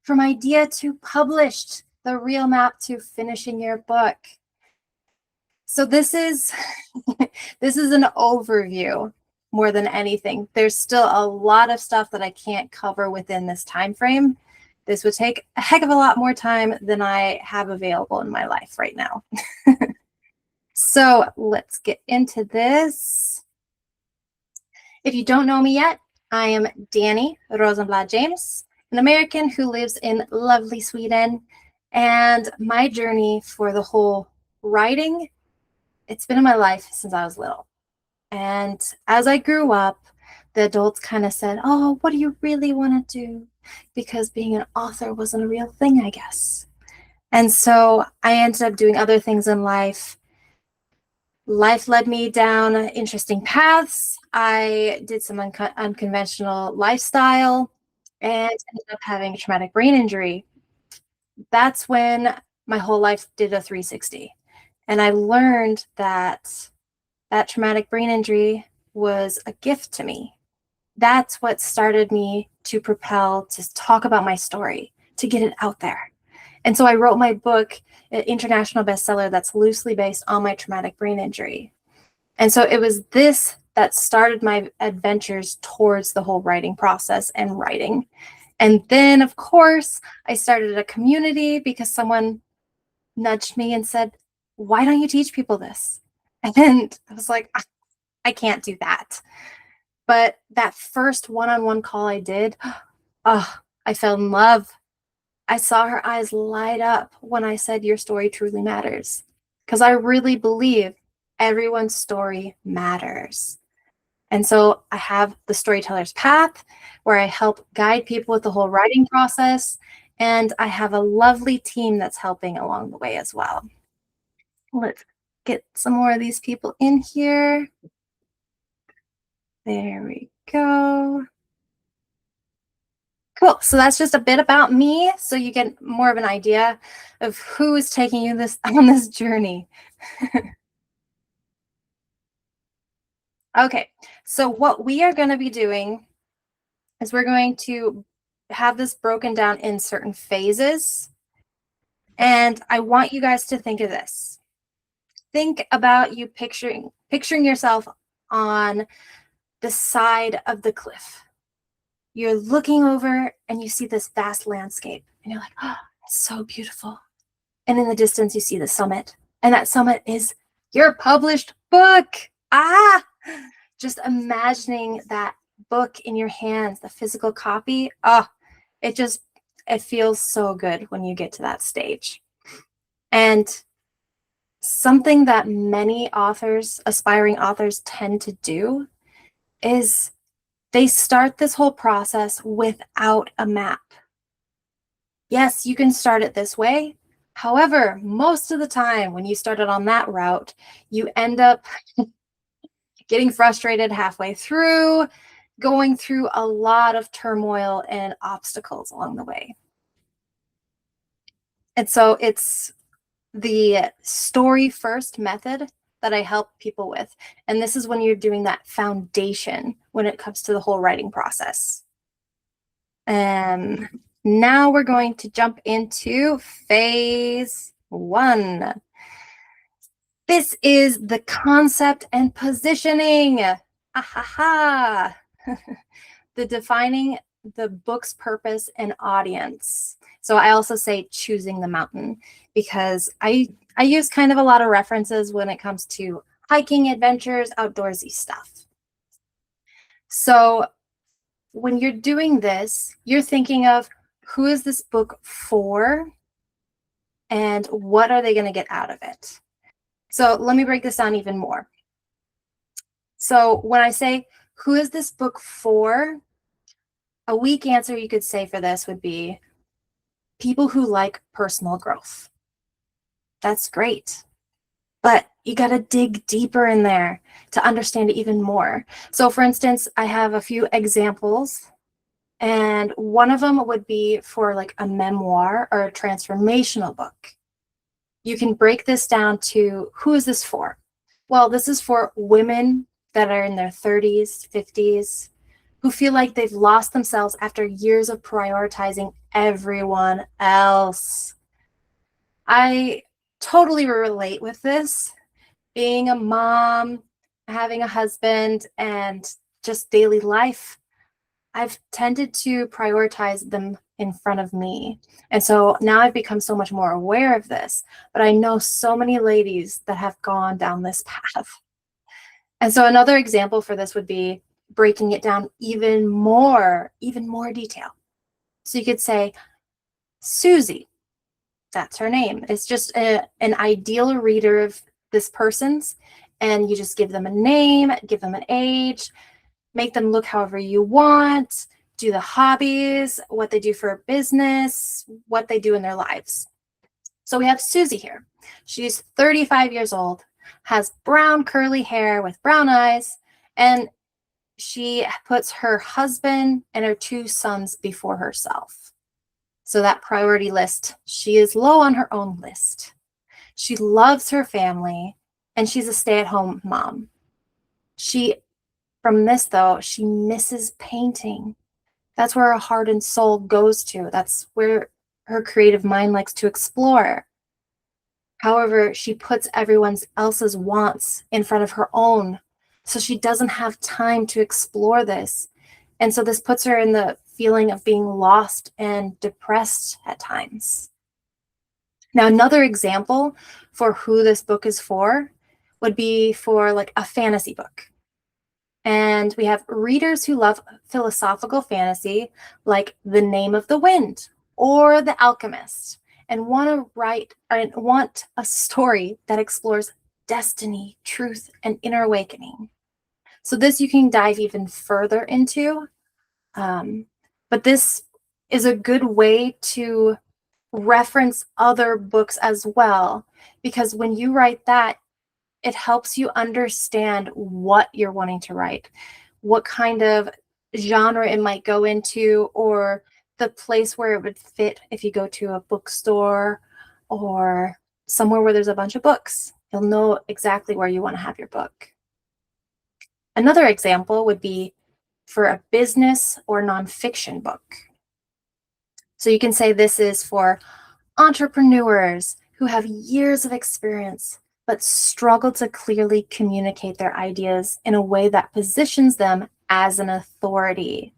from idea to published, the real map to finishing your book. So this is this is an overview more than anything. There's still a lot of stuff that I can't cover within this time frame. This would take a heck of a lot more time than I have available in my life right now. So let's get into this. If you don't know me yet, I am Danny Rosenblad James, an American who lives in lovely Sweden. And my journey for the whole writing, it's been in my life since I was little. And as I grew up, the adults kind of said, oh, what do you really want to do? Because being an author wasn't a real thing, I guess. And so I ended up doing other things in life. Life led me down interesting paths. I did some unconventional lifestyle and ended up having a traumatic brain injury. That's when my whole life did a 360. And I learned that that traumatic brain injury was a gift to me. That's what started me to propel, to talk about my story, to get it out there. And so I wrote my book, an international bestseller that's loosely based on my traumatic brain injury. And so it was this that started my adventures towards the whole writing process and writing. And then, of course, I started a community because someone nudged me and said, why don't you teach people this? And I was like, I can't do that. But that first one-on-one call I did, I fell in love. I saw her eyes light up when I said, your story truly matters. Because I really believe everyone's story matters. And so I have the Storyteller's Path, where I help guide people with the whole writing process. And I have a lovely team that's helping along the way as well. Let's get some more of these people in here. There we go. Cool. So that's just a bit about me, so you get more of an idea of who is taking you on this journey. Okay, so what we are going to be doing is we're going to have this broken down in certain phases. And I want you guys to think of this. Think about you picturing yourself on the side of the cliff. You're looking over and you see this vast landscape and you're like, oh, it's so beautiful. And in the distance, you see the summit, and that summit is your published book. Just imagining that book in your hands, the physical copy. It feels so good when you get to that stage. And something that many authors, aspiring authors, tend to do is they start this whole process without a map. Yes, you can start it this way. However, most of the time when you started on that route, you end up getting frustrated halfway through, going through a lot of turmoil and obstacles along the way. And so it's the story first method that I help people with. And this is when you're doing that foundation when it comes to the whole writing process. Now we're going to jump into phase 1. This is the concept and positioning. The defining the book's purpose and audience. So I also say choosing the mountain, because I use kind of a lot of references when it comes to hiking, adventures, outdoorsy stuff. So when you're doing this, you're thinking of, who is this book for and what are they going to get out of it? So let me break this down even more. So when I say, who is this book for? A weak answer you could say for this would be people who like personal growth. That's great. But you got to dig deeper in there to understand it even more. So for instance, I have a few examples, and one of them would be for like a memoir or a transformational book. You can break this down to, who is this for? Well, this is for women that are in their 30s, 50s, who feel like they've lost themselves after years of prioritizing everyone else. I totally relate with this. Being a mom, having a husband, and just daily life, I've tended to prioritize them in front of me. And so now I've become so much more aware of this, but I know so many ladies that have gone down this path. And so another example for this would be breaking it down even more detail. So you could say, Susie, that's her name. It's just an ideal reader of this person's, and you just give them a name, give them an age, make them look however you want, do the hobbies, what they do for a business, what they do in their lives. So we have Susie here. She's 35 years old, has brown curly hair with brown eyes, and she puts her husband and her 2 sons before herself. So that priority list, she is low on her own list. She loves her family, and she's a stay-at-home mom. From this though, she misses painting. That's where her heart and soul goes to. That's where her creative mind likes to explore. However, she puts everyone else's wants in front of her own. So she doesn't have time to explore this. And so this puts her in the feeling of being lost and depressed at times. Now, another example for who this book is for would be for like a fantasy book. And we have readers who love philosophical fantasy, like The Name of the Wind or The Alchemist, and want a story that explores destiny, truth, and inner awakening. So this you can dive even further into, but this is a good way to reference other books as well, because when you write that, it helps you understand what you're wanting to write, what kind of genre it might go into, or the place where it would fit if you go to a bookstore or somewhere where there's a bunch of books. You'll know exactly where you want to have your book. Another example would be for a business or nonfiction book. So you can say this is for entrepreneurs who have years of experience but struggle to clearly communicate their ideas in a way that positions them as an authority.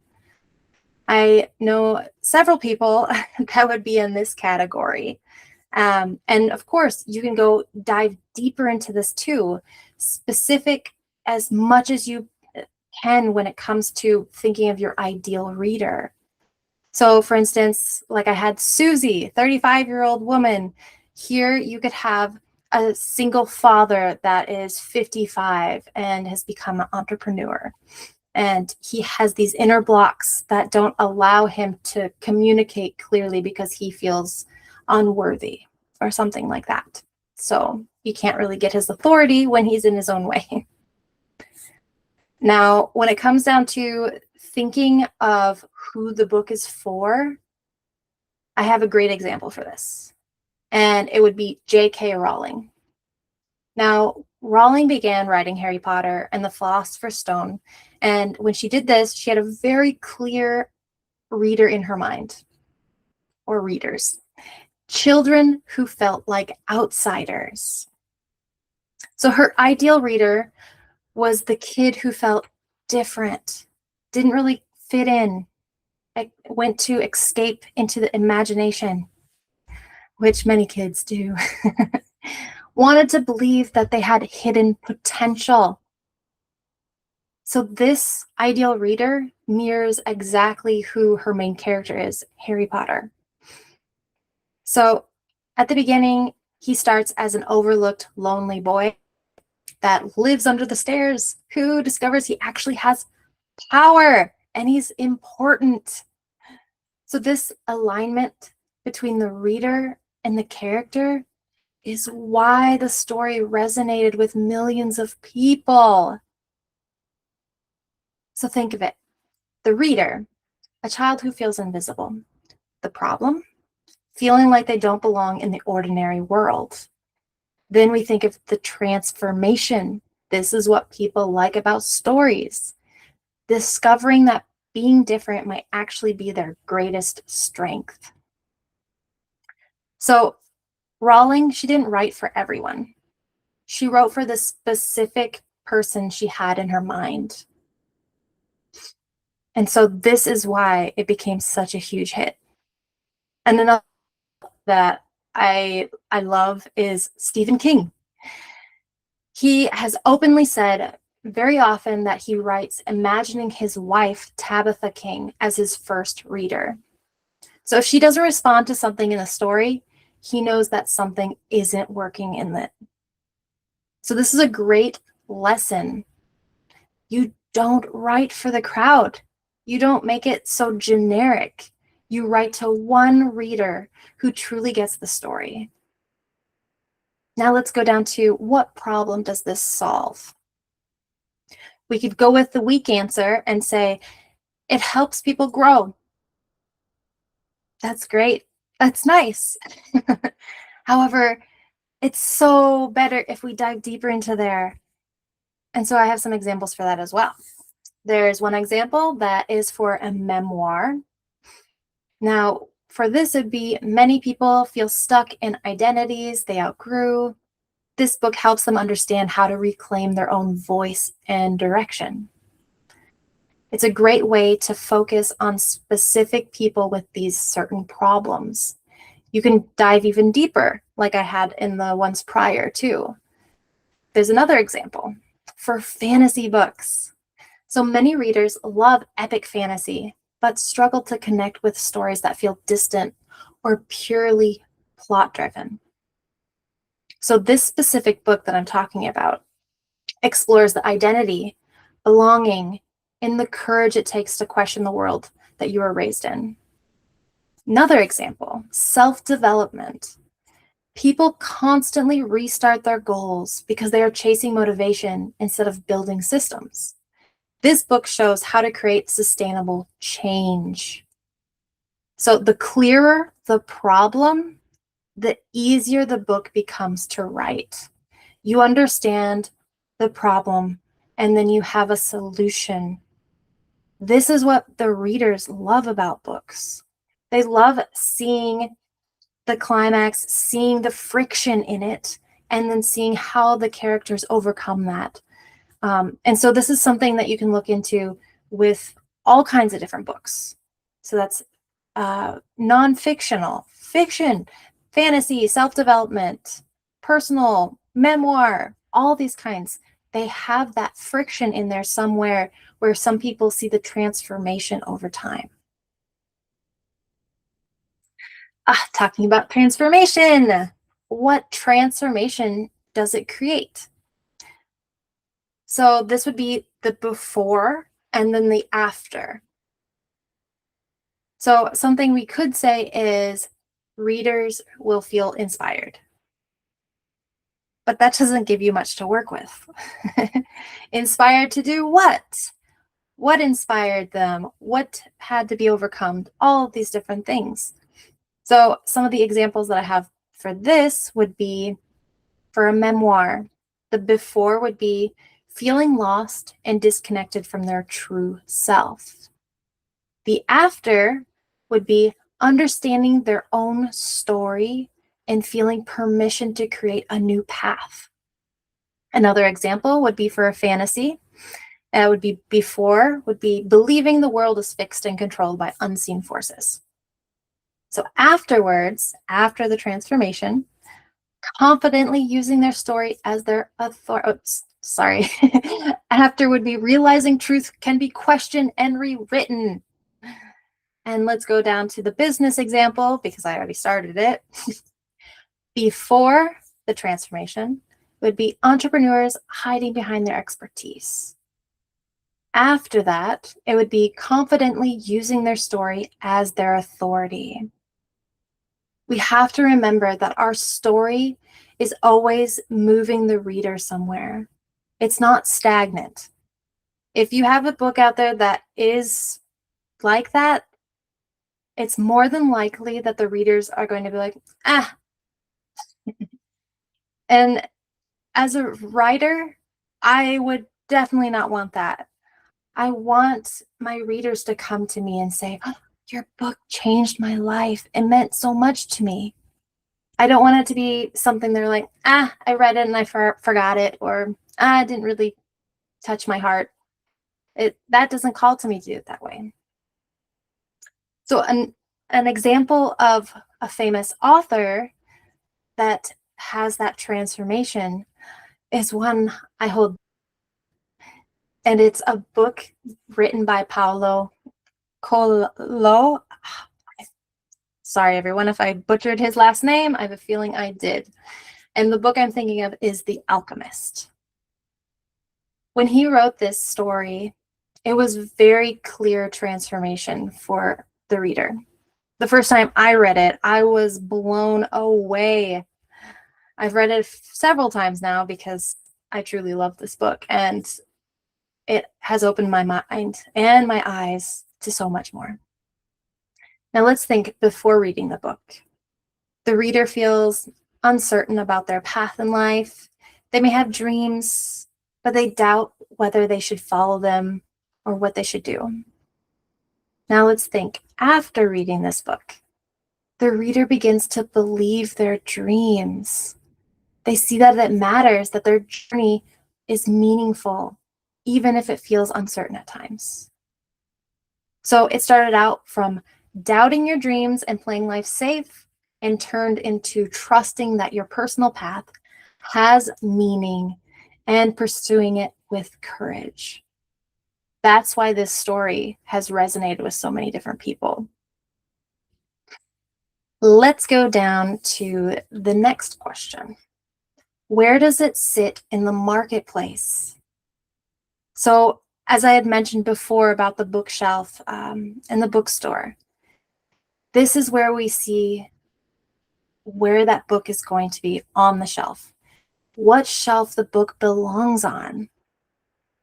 I know several people that would be in this category. And of course, you can go dive deeper into this too, specific as much as you can when it comes to thinking of your ideal reader. So for instance, like I had Susie, 35-year-old woman. Here you could have a single father that is 55 and has become an entrepreneur. And he has these inner blocks that don't allow him to communicate clearly because he feels unworthy or something like that. So he can't really get his authority when he's in his own way. Now, when it comes down to thinking of who the book is for, I have a great example for this, and it would be J.K. Rowling. Now, Rowling began writing Harry Potter and the Philosopher's Stone, and when she did this, she had a very clear reader in her mind, or readers, children who felt like outsiders. So her ideal reader was the kid who felt different, didn't really fit in, went to escape into the imagination, which many kids do, wanted to believe that they had hidden potential. So this ideal reader mirrors exactly who her main character is, Harry Potter. So at the beginning, he starts as an overlooked, lonely boy that lives under the stairs, who discovers he actually has power and he's important. So this alignment between the reader and the character is why the story resonated with millions of people. So think of it. The reader, a child who feels invisible. The problem, feeling like they don't belong in the ordinary world. Then we think of the transformation. This is what people like about stories. Discovering that being different might actually be their greatest strength. So Rowling, she didn't write for everyone. She wrote for the specific person she had in her mind. And so this is why it became such a huge hit. And another that I love is Stephen King. He has openly said very often that he writes imagining his wife, Tabitha King, as his first reader. So if she doesn't respond to something in a story, he knows that something isn't working in it. So this is a great lesson. You don't write for the crowd. You don't make it so generic. You write to one reader who truly gets the story. Now let's go down to what problem does this solve? We could go with the weak answer and say, it helps people grow. That's great. That's nice. However, it's so better if we dive deeper into there. And so I have some examples for that as well. There's one example that is for a memoir. Now, for this, it'd be many people feel stuck in identities they outgrew. This book helps them understand how to reclaim their own voice and direction. It's a great way to focus on specific people with these certain problems. You can dive even deeper, like I had in the ones prior too. There's another example for fantasy books. So many readers love epic fantasy, but struggle to connect with stories that feel distant or purely plot-driven. So this specific book that I'm talking about explores the identity, belonging, and the courage it takes to question the world that you were raised in. Another example, self-development. People constantly restart their goals because they are chasing motivation instead of building systems. This book shows how to create sustainable change. So the clearer the problem, the easier the book becomes to write. You understand the problem, and then you have a solution. This is what the readers love about books. They love seeing the climax, seeing the friction in it, and then seeing how the characters overcome that. And so this is something that you can look into with all kinds of different books. So that's non-fictional, fiction, fantasy, self-development, personal, memoir, all these kinds. They have that friction in there somewhere where some people see the transformation over time. Talking about transformation. What transformation does it create? So this would be the before and then the after. So something we could say is readers will feel inspired. But that doesn't give you much to work with. Inspired to do what? What inspired them? What had to be overcome? All of these different things. So some of the examples that I have for this would be for a memoir. The before would be feeling lost and disconnected from their true self. The after would be understanding their own story and feeling permission to create a new path. Another example would be for a fantasy. That would be before, would be believing the world is fixed and controlled by unseen forces. So afterwards, after the transformation, confidently using their story as their authority. Sorry. After would be realizing truth can be questioned and rewritten. And let's go down to the business example because I already started it. Before the transformation would be entrepreneurs hiding behind their expertise. After that, it would be confidently using their story as their authority. We have to remember that our story is always moving the reader somewhere. It's not stagnant. If you have a book out there that is like that, it's more than likely that the readers are going to be like, ah. And as a writer, I would definitely not want that. I want my readers to come to me and say, "Oh, your book changed my life. It meant so much to me." I don't want it to be something they're like, I read it and I forgot it, or it didn't really touch my heart. That doesn't call to me to do it that way. So an example of a famous author that has that transformation is one I hold, and it's a book written by Paulo Coelho. Sorry, everyone, if I butchered his last name. I have a feeling I did. And the book I'm thinking of is The Alchemist. When he wrote this story, it was very clear transformation for the reader. The first time I read it, I was blown away. I've read it several times now because I truly love this book, and it has opened my mind and my eyes to so much more. Now let's think before reading the book. The reader feels uncertain about their path in life. They may have dreams, but they doubt whether they should follow them or what they should do. Now let's think after reading this book. The reader begins to believe their dreams. They see that it matters, that their journey is meaningful, even if it feels uncertain at times. So it started out from doubting your dreams and playing life safe, and turned into trusting that your personal path has meaning and pursuing it with courage. That's why this story has resonated with so many different people. Let's go down to the next question. Where does it sit in the marketplace? So, as I had mentioned before about the bookshelf and the bookstore, this is where we see where that book is going to be on the shelf, what shelf the book belongs on.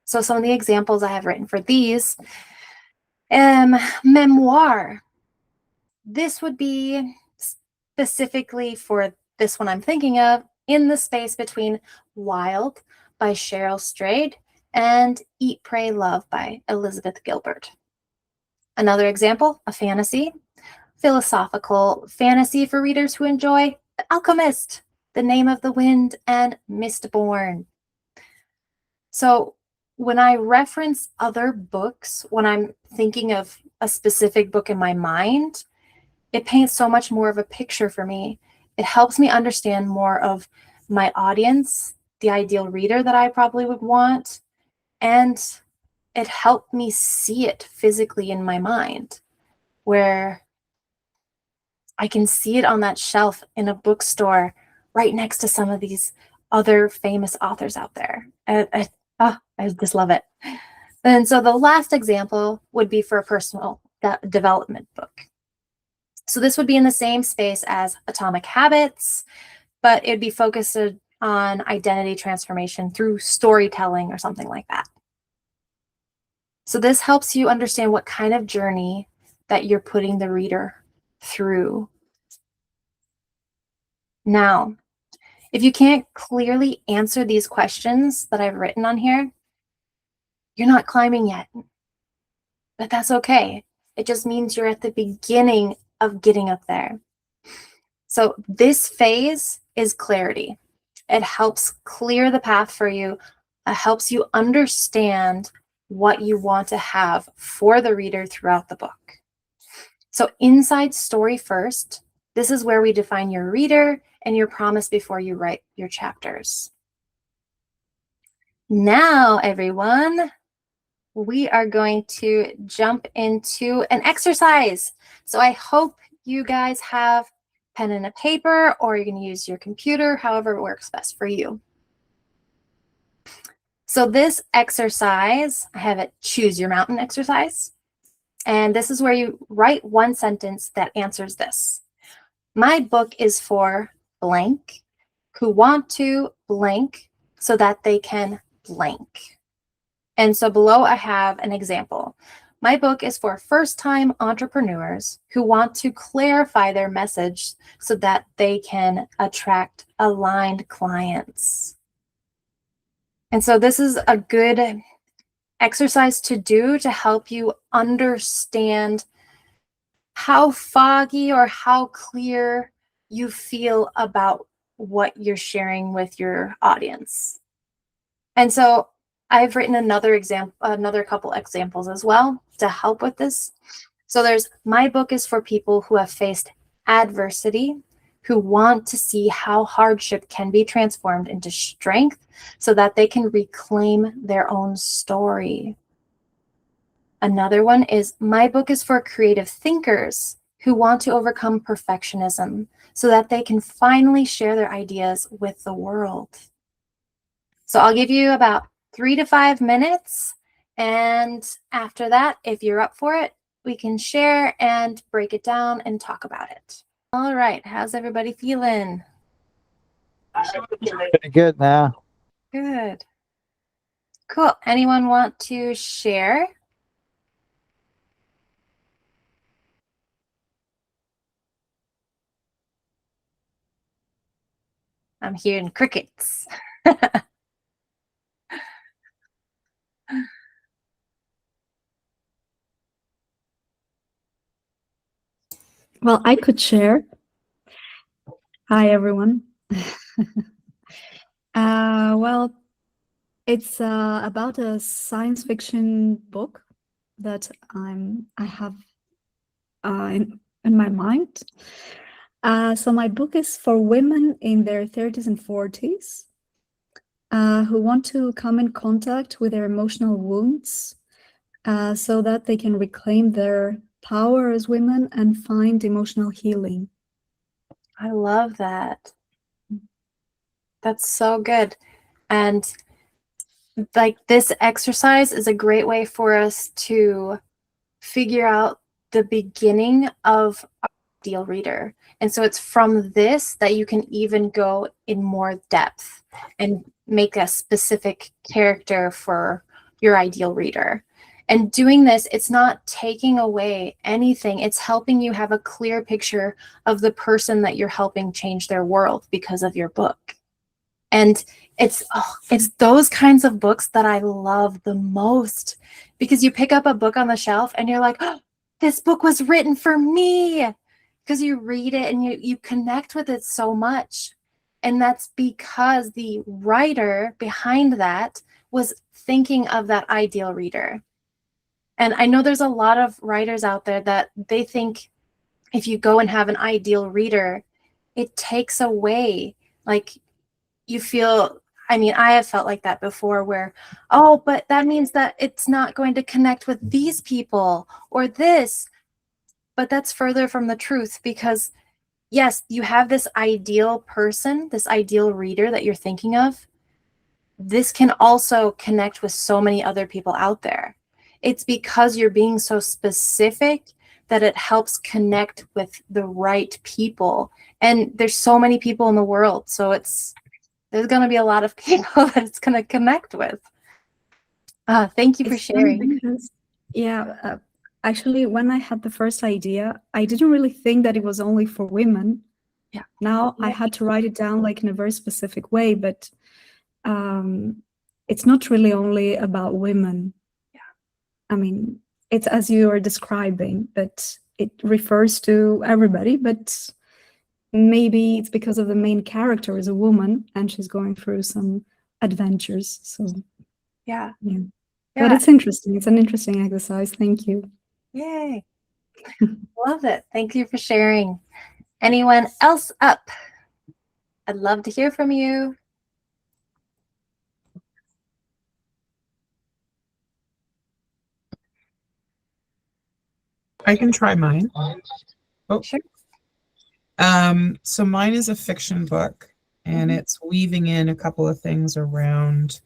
So some of the examples I have written for these, memoir. This would be specifically for this one I'm thinking of, in the space between Wild by Cheryl Strayed and Eat, Pray, Love by Elizabeth Gilbert. Another example, a fantasy, philosophical fantasy for readers who enjoy The Alchemist, The Name of the Wind, and Mistborn. So when I reference other books, when I'm thinking of a specific book in my mind, it paints so much more of a picture for me. It helps me understand more of my audience, the ideal reader that I probably would want, and it helped me see it physically in my mind, where I can see it on that shelf in a bookstore right next to some of these other famous authors out there. I just love it. And so the last example would be for a personal development book. So this would be in the same space as Atomic Habits, but it'd be focused on identity transformation through storytelling or something like that. So this helps you understand what kind of journey that you're putting the reader through. Now, if you can't clearly answer these questions that I've written on here, you're not climbing yet, but that's okay. It just means you're at the beginning of getting up there. So this phase is clarity. It helps clear the path for you. It helps you understand what you want to have for the reader throughout the book. So inside story first, this is where we define your reader and your promise before you write your chapters. Now, everyone, we are going to jump into an exercise. So I hope you guys have pen and a paper, or you can use your computer, however works best for you. So this exercise, I have it choose your mountain exercise. And this is where you write one sentence that answers this. My book is for blank who want to blank so that they can blank. And so below I have an example. My book is for first-time entrepreneurs who want to clarify their message so that they can attract aligned clients. And so this is a good exercise to do to help you understand how foggy or how clear you feel about what you're sharing with your audience. And so I've written another couple examples as well to help with this. So there's, my book is for people who have faced adversity, who want to see how hardship can be transformed into strength so that they can reclaim their own story. Another one is, my book is for creative thinkers who want to overcome perfectionism so that they can finally share their ideas with the world. So I'll give you about 3 to 5 minutes. And after that, if you're up for it, we can share and break it down and talk about it. All right. How's everybody feeling? Pretty good now. Good. Cool. Anyone want to share? I'm hearing crickets. Well, I could share. Hi, everyone. Well, it's about a science fiction book that I have in my mind. So my book is for women in their 30s and 40s who want to come in contact with their emotional wounds so that they can reclaim their power as women and find emotional healing. I love that. That's so good. And like, this exercise is a great way for us to figure out the beginning of our ideal reader. And so it's from this that you can even go in more depth and make a specific character for your ideal reader. And doing this, it's not taking away anything. It's helping you have a clear picture of the person that you're helping change their world because of your book. And it's those kinds of books that I love the most, because you pick up a book on the shelf and you're like, oh, this book was written for me, because you read it and you connect with it so much. And that's because the writer behind that was thinking of that ideal reader. And I know there's a lot of writers out there that they think if you go and have an ideal reader, it takes away, like, you feel, I mean, I have felt like that before, where, oh, but that means that it's not going to connect with these people or this. But that's further from the truth, because yes, you have this ideal person, this ideal reader that you're thinking of. This can also connect with so many other people out there. It's because you're being so specific that it helps connect with the right people. And there's so many people in the world, so there's going to be a lot of people that it's going to connect with. Thank you for sharing. Because, actually, when I had the first idea, I didn't really think that it was only for women. Yeah. Now I had to write it down like in a very specific way, but it's not really only about women. Yeah. I mean, it's as you are describing, but it refers to everybody, but maybe it's because of the main character is a woman and she's going through some adventures. So yeah. But it's interesting. It's an interesting exercise. Thank you. Yay. Love it. Thank you for sharing. Anyone else up? I'd love to hear from you. I can try mine. Oh, Sure. So mine is a fiction book, and it's weaving in a couple of things around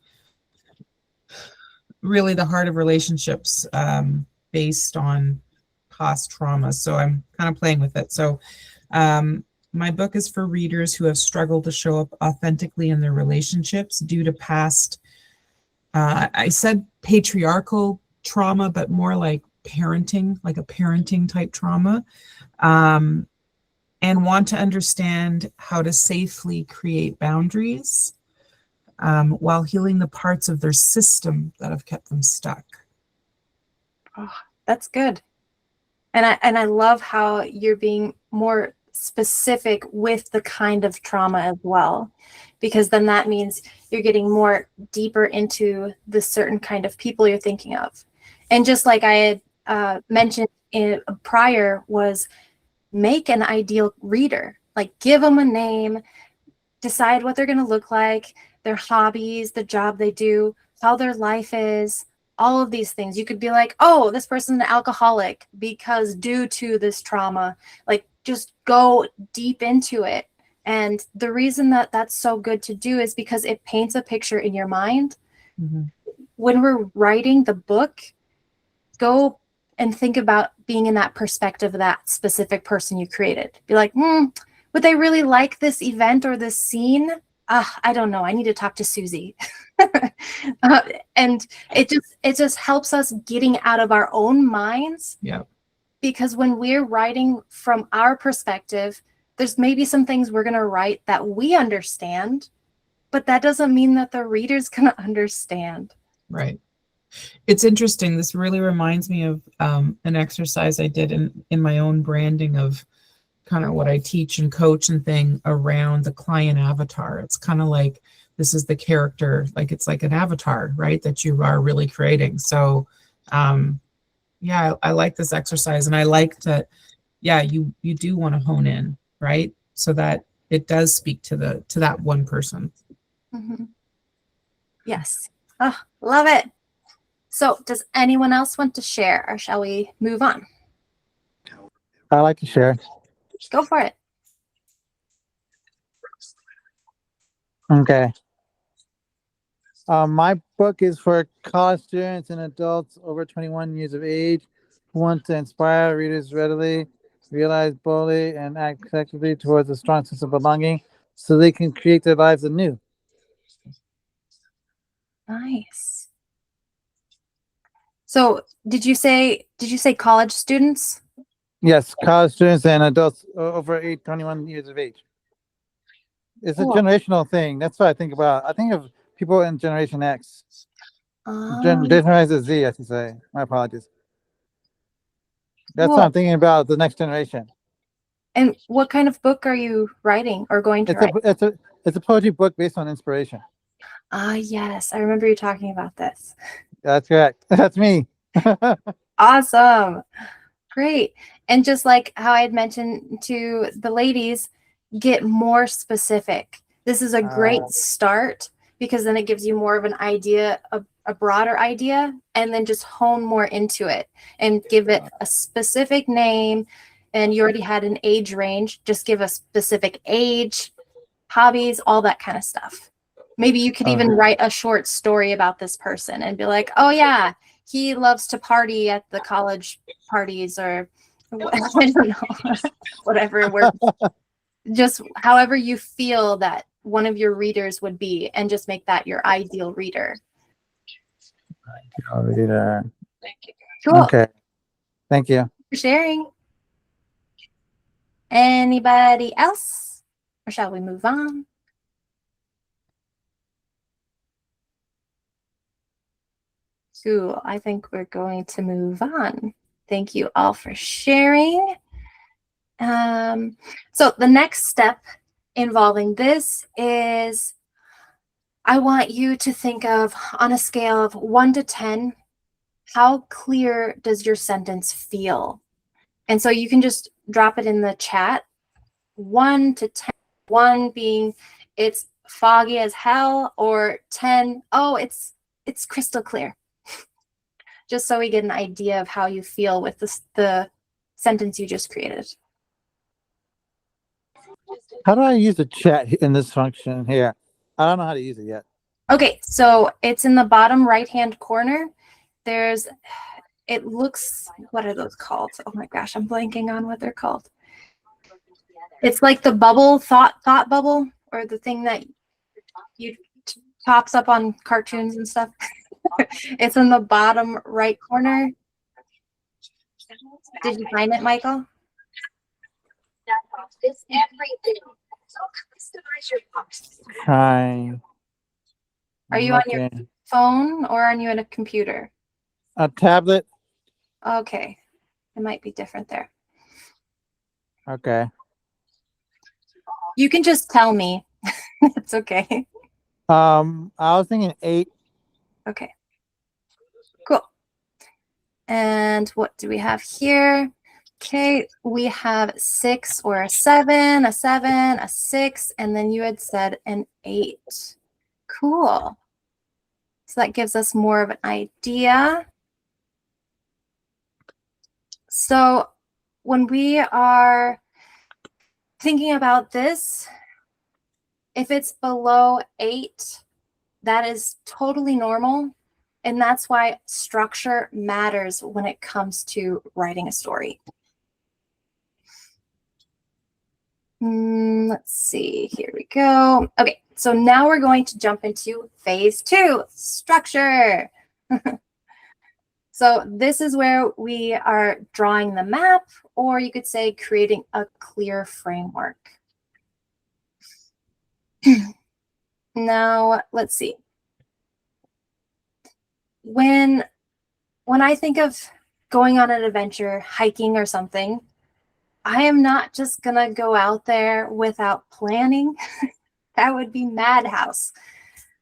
really the heart of relationships based on past trauma. So I'm kind of playing with it. So my book is for readers who have struggled to show up authentically in their relationships due to past, I said patriarchal trauma, but more like parenting, like a parenting type trauma, and want to understand how to safely create boundaries while healing the parts of their system that have kept them stuck. Oh, that's good. And I love how you're being more specific with the kind of trauma as well, because then that means you're getting more deeper into the certain kind of people you're thinking of. And just like I had mentioned in prior, was make an ideal reader. Like, give them a name, decide what they're going to look like, their hobbies, the job they do, how their life is, all of these things. You could be like, oh, this person's an alcoholic because due to this trauma. Like, just go deep into it. And the reason that that's so good to do is because it paints a picture in your mind. Mm-hmm. When we're writing the book, go and think about being in that perspective of that specific person you created. Be like, would they really like this event or this scene? I don't know. I need to talk to Susie. And it just helps us getting out of our own minds. Yeah. Because when we're writing from our perspective, there's maybe some things we're going to write that we understand, but that doesn't mean that the reader's going to understand. Right. It's interesting. This really reminds me of an exercise I did in my own branding of kind of what I teach and coach and thing around the client avatar. It's kind of like, this is the character, like it's like an avatar, right? That you are really creating. So, yeah, I like this exercise, and I like that. Yeah, you do want to hone in, right? So that it does speak to that one person. Mm-hmm. Yes. Oh, love it. So does anyone else want to share, or shall we move on? I like to share. Go for it. Okay. My book is for college students and adults over 21 years of age who want to inspire readers readily, realize boldly, and act collectively towards a strong sense of belonging so they can create their lives anew. Nice. So did you say college students? Yes, college students and adults over 21 years of age. It's a Cool. generational thing. That's what I think about. I think of people in Generation X. Um, Generation Z, I should say. My apologies. That's cool. what I'm thinking about, the next generation. And what kind of book are you writing or going to write? It's a poetry book based on inspiration. Yes, I remember you talking about this. That's correct. That's me. Awesome. Great. And just like how I had mentioned to the ladies, get more specific. This is a great start, because then it gives you more of an idea, a broader idea, and then just hone more into it and give it a specific name. And you already had an age range. Just give a specific age, hobbies, all that kind of stuff. Maybe you could even write a short story about this person and be like, oh yeah, he loves to party at the college parties, or I don't know, whatever. Just however you feel that one of your readers would be, and just make that your ideal reader. Reader. Cool. Okay. Thank you. For sharing. Anybody else? Or shall we move on? Cool. I think we're going to move on. Thank you all for sharing. So the next step involving this is, I want you to think of, on a scale of 1 to 10, how clear does your sentence feel? And so you can just drop it in the chat. 1 to 10, 1 being it's foggy as hell, or 10, oh, it's crystal clear. Just so we get an idea of how you feel with the sentence you just created. How do I use the chat in this function here? I don't know how to use it yet. Okay, so it's in the bottom right-hand corner. It looks, what are those called? Oh my gosh, I'm blanking on what they're called. It's like the bubble, thought bubble, or the thing that pops up on cartoons and stuff. It's in the bottom right corner. Did you find it, Michael? Hi. Are you I'm on your looking. phone or are you on a computer? A tablet? Okay, it might be different there. Okay. You can just tell me. It's okay. I was thinking 8. Okay, cool. And what do we have here? Okay, we have 6 or a 7, a 6, and then you had said an 8. Cool. So that gives us more of an idea. So when we are thinking about this, if it's below 8, that is totally normal. And that's why structure matters when it comes to writing a story. Let's see, here we go. Okay, so now we're going to jump into phase 2, structure. So this is where we are drawing the map, or you could say creating a clear framework. Now, let's see. When I think of going on an adventure, hiking or something, I am not just gonna go out there without planning. That would be madhouse.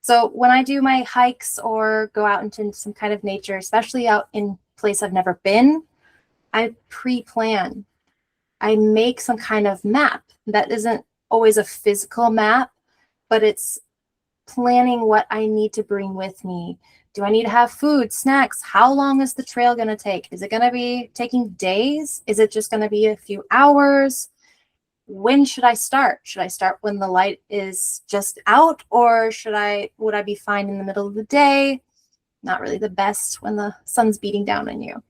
So when I do my hikes or go out into some kind of nature, especially out in a place I've never been, I pre-plan. I make some kind of map that isn't always a physical map, but it's planning what I need to bring with me. Do I need to have food, snacks? How long is the trail going to take? Is it going to be taking days? Is it just going to be a few hours? When should I start? Should I start when the light is just out, or would I be fine in the middle of the day? Not really the best when the sun's beating down on you.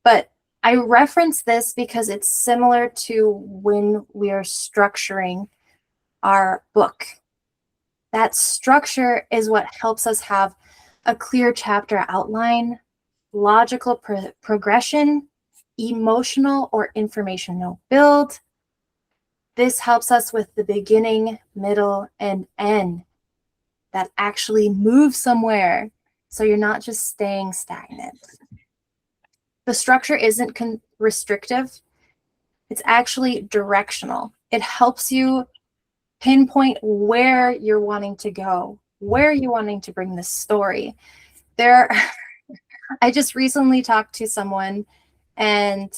But I reference this because it's similar to when we are structuring our book. That structure is what helps us have a clear chapter outline, logical progression, emotional or informational build. This helps us with the beginning, middle, and end that actually move somewhere, so you're not just staying stagnant. The structure isn't restrictive. It's actually directional. It helps you pinpoint where you're wanting to go, where you're wanting to bring this story. I just recently talked to someone and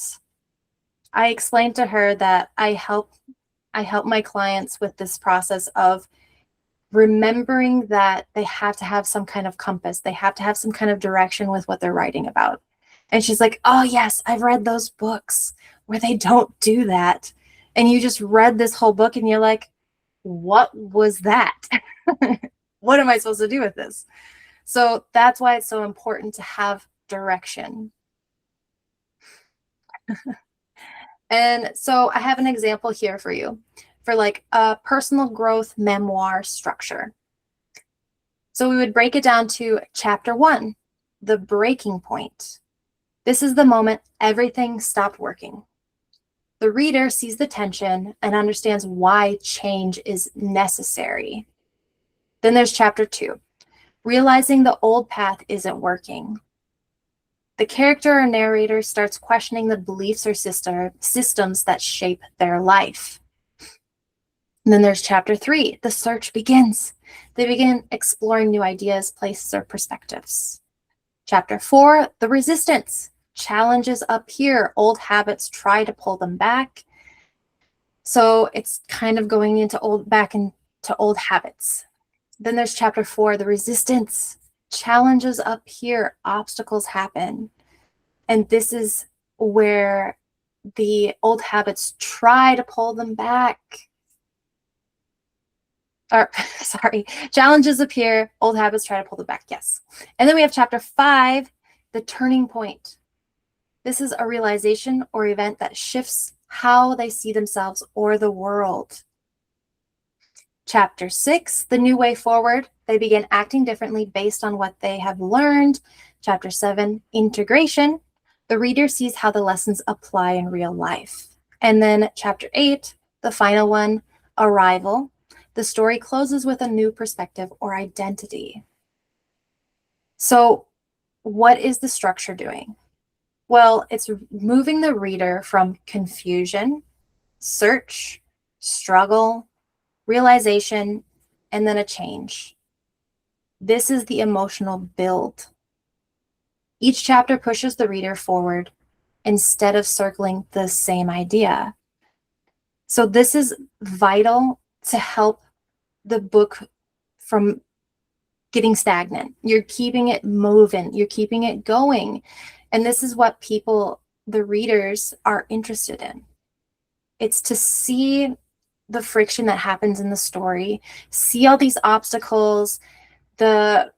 I explained to her that I help my clients with this process of remembering that they have to have some kind of compass. They have to have some kind of direction with what they're writing about. And she's like, oh yes, I've read those books where they don't do that. And you just read this whole book and you're like, what was that? What am I supposed to do with this? So that's why it's so important to have direction. And so I have an example here for you for like a personal growth memoir structure. So we would break it down to chapter 1, the breaking point. This is the moment everything stopped working. The reader sees the tension and understands why change is necessary. Then there's chapter 2, realizing the old path isn't working. The character or narrator starts questioning the beliefs or systems that shape their life. And then there's chapter 3, the search begins. They begin exploring new ideas, places, or perspectives. Chapter 4, the resistance. Challenges appear, old habits try to pull them back. So it's kind of going back into old habits. Then there's chapter 4, the resistance. Challenges appear, obstacles happen. And this is where the old habits try to pull them back. Or, sorry, challenges appear, old habits try to pull them back, yes. And then we have chapter 5, the turning point. This is a realization or event that shifts how they see themselves or the world. Chapter 6, the new way forward. They begin acting differently based on what they have learned. Chapter 7, integration. The reader sees how the lessons apply in real life. And then chapter 8, the final one, arrival. The story closes with a new perspective or identity. So what is the structure doing? Well, it's moving the reader from confusion, search, struggle, realization, and then a change. This is the emotional build. Each chapter pushes the reader forward instead of circling the same idea. So this is vital to help the book from getting stagnant. You're keeping it moving, you're keeping it going. And this is what people, the readers, are interested in. It's to see the friction that happens in the story, see all these obstacles, the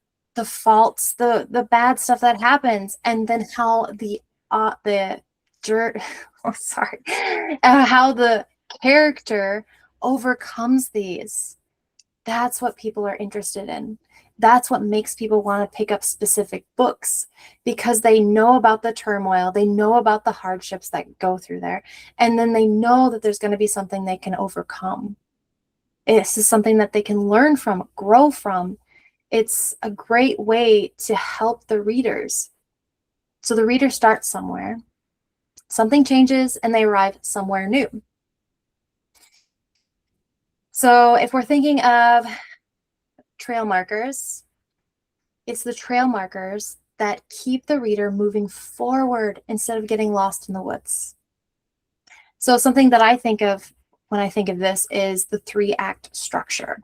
faults, the bad stuff that happens, and then how how the character overcomes these. That's what people are interested in. That's what makes people want to pick up specific books, because they know about the turmoil, they know about the hardships that go through there, and then they know that there's going to be something they can overcome. This is something that they can learn from, grow from. It's a great way to help the readers. So the reader starts somewhere, something changes, and they arrive somewhere new. So if we're thinking of trail markers, it's the trail markers that keep the reader moving forward instead of getting lost in the woods. So something that I think of when I think of this is the 3-act structure.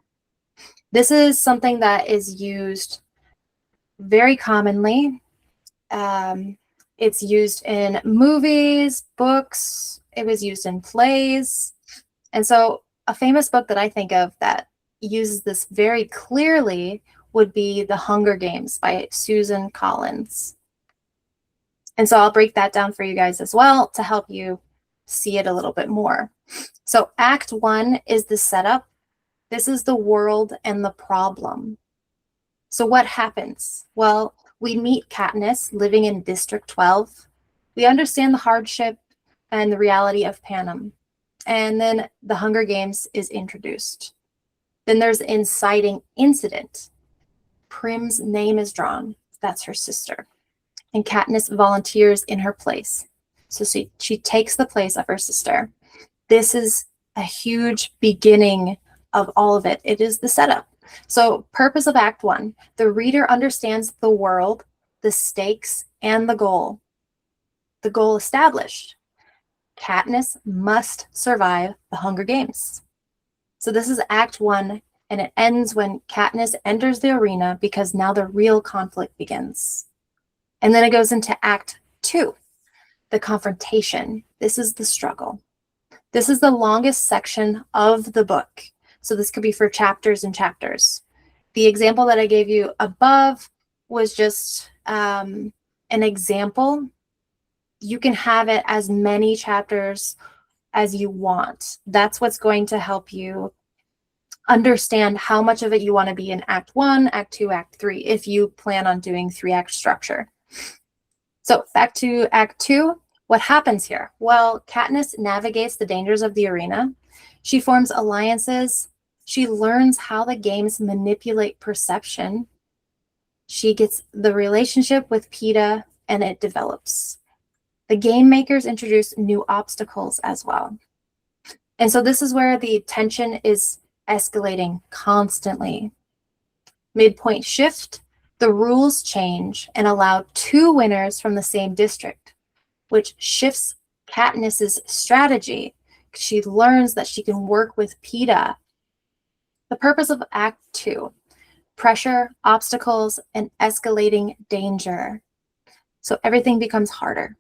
This is something that is used very commonly. It's used in movies, books, it was used in plays. And so a famous book that I think of that uses this very clearly would be The Hunger Games by Susan Collins. And so I'll break that down for you guys as well to help you see it a little bit more. So Act 1 is the setup. This is the world and the problem. So what happens? Well, we meet Katniss living in District 12. We understand the hardship and the reality of Panem. And then the Hunger Games is introduced. Then there's an inciting incident. Prim's name is drawn. That's her sister. And Katniss volunteers in her place. So she takes the place of her sister. This is a huge beginning of all of it. It is the setup. So purpose of Act 1, the reader understands the world, the stakes, and the goal. The goal established. Katniss must survive the Hunger Games. So this is Act 1, and it ends when Katniss enters the arena because now the real conflict begins. And then it goes into Act 2, the confrontation. This is the struggle. This is the longest section of the book. So this could be for chapters and chapters. The example that I gave you above was just an example. You can have it as many chapters as you want. That's what's going to help you understand how much of it you want to be in Act 1, Act 2, Act 3, if you plan on doing 3-act structure. So back to Act 2, what happens here? Well, Katniss navigates the dangers of the arena. She forms alliances. She learns how the games manipulate perception. She gets the relationship with Peeta, and it develops. The game makers introduce new obstacles as well. And so this is where the tension is escalating constantly. Midpoint shift, the rules change and allow 2 winners from the same district, which shifts Katniss's strategy. She learns that she can work with Peeta. The purpose of Act 2, pressure, obstacles, and escalating danger. So everything becomes harder.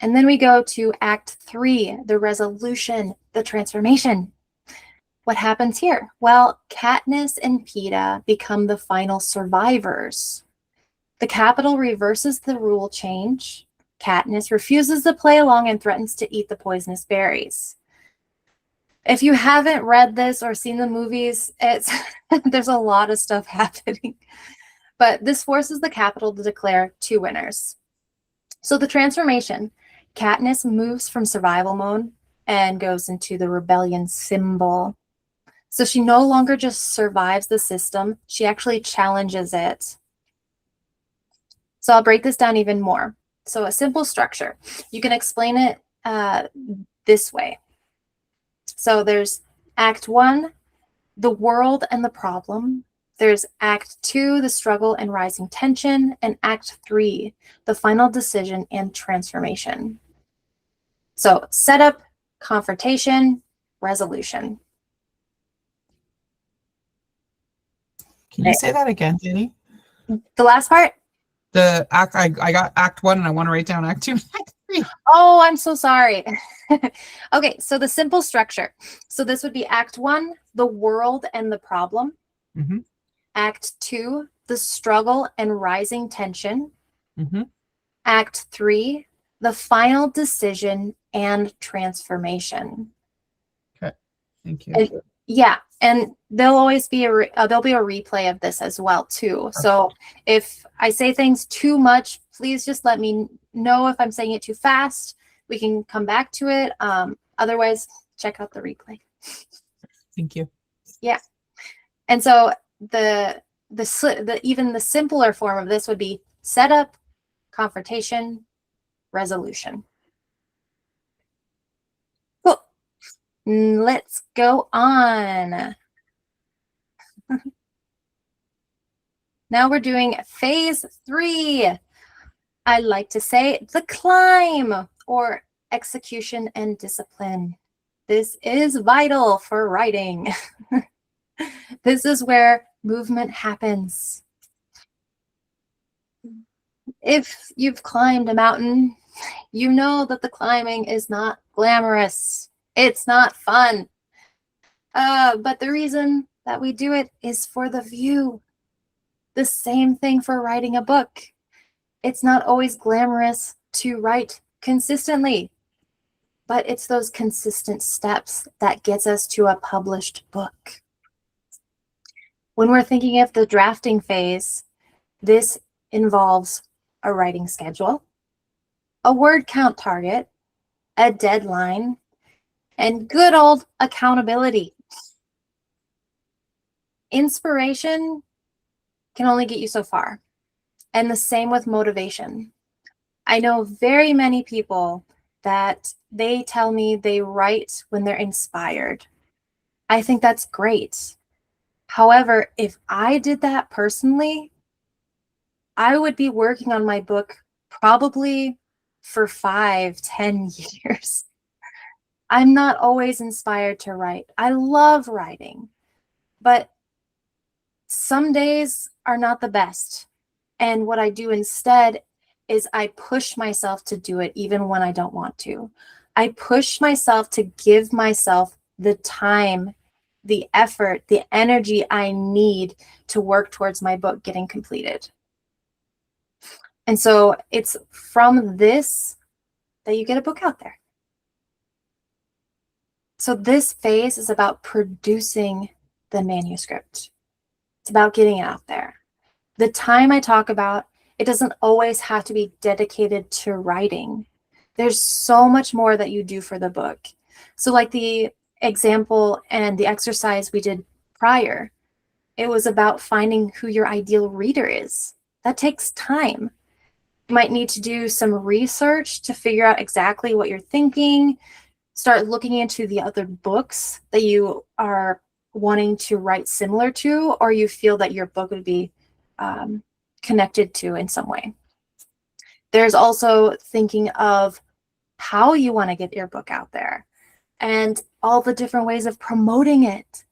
And then we go to Act 3, the resolution, the transformation. What happens here? Well, Katniss and Peeta become the final survivors. The Capitol reverses the rule change. Katniss refuses to play along and threatens to eat the poisonous berries. If you haven't read this or seen the movies, it's there's a lot of stuff happening. But this forces the Capitol to declare 2 winners. So the transformation, Katniss moves from survival mode and goes into the rebellion symbol. So she no longer just survives the system, she actually challenges it. So I'll break this down even more. So a simple structure, you can explain it this way. So there's Act 1, the world and the problem. There's Act 2, the struggle and rising tension, and Act 3, the final decision and transformation. So setup, confrontation, resolution. Can you say that again, Jenny? The last part? The act I got Act 1 and I want to write down Act 2 and Act 3. Oh, I'm so sorry. Okay, so the simple structure. So this would be Act 1, the world and the problem. Mm-hmm. Act 2, the struggle and rising tension. Mm-hmm. Act 3, the final decision and transformation. Okay, thank you. And, yeah, and there'll always be there'll be a replay of this as well too. So if I say things too much, please just let me know if I'm saying it too fast. We can come back to it. Otherwise, check out the replay. Thank you. Yeah, and so even the simpler form of this would be setup, confrontation, resolution. Cool. Let's go on. Now we're doing phase 3. I like to say the climb, or execution and discipline. This is vital for writing. This is where movement happens. If you've climbed a mountain, you know that the climbing is not glamorous. It's not fun. But the reason that we do it is for the view. The same thing for writing a book. It's not always glamorous to write consistently, but it's those consistent steps that gets us to a published book. When we're thinking of the drafting phase, this involves a writing schedule, a word count target, a deadline, and good old accountability. Inspiration can only get you so far, and the same with motivation. I know very many people that they tell me they write when they're inspired. I think that's great. However, if I did that personally, I would be working on my book probably for 5-10 years. I'm not always inspired to write. I love writing, but some days are not the best. And what I do instead is I push myself to do it even when I don't want to. I push myself to give myself the time, the effort, the energy I need to work towards my book getting completed. And so it's from this that you get a book out there. So this phase is about producing the manuscript. It's about getting it out there. The time I talk about, it doesn't always have to be dedicated to writing. There's so much more that you do for the book. So like the example and the exercise we did prior, it was about finding who your ideal reader is. That takes time. You might need to do some research to figure out exactly what you're thinking, start looking into the other books that you are wanting to write similar to, or you feel that your book would be connected to in some way. There's also thinking of how you want to get your book out there and all the different ways of promoting it.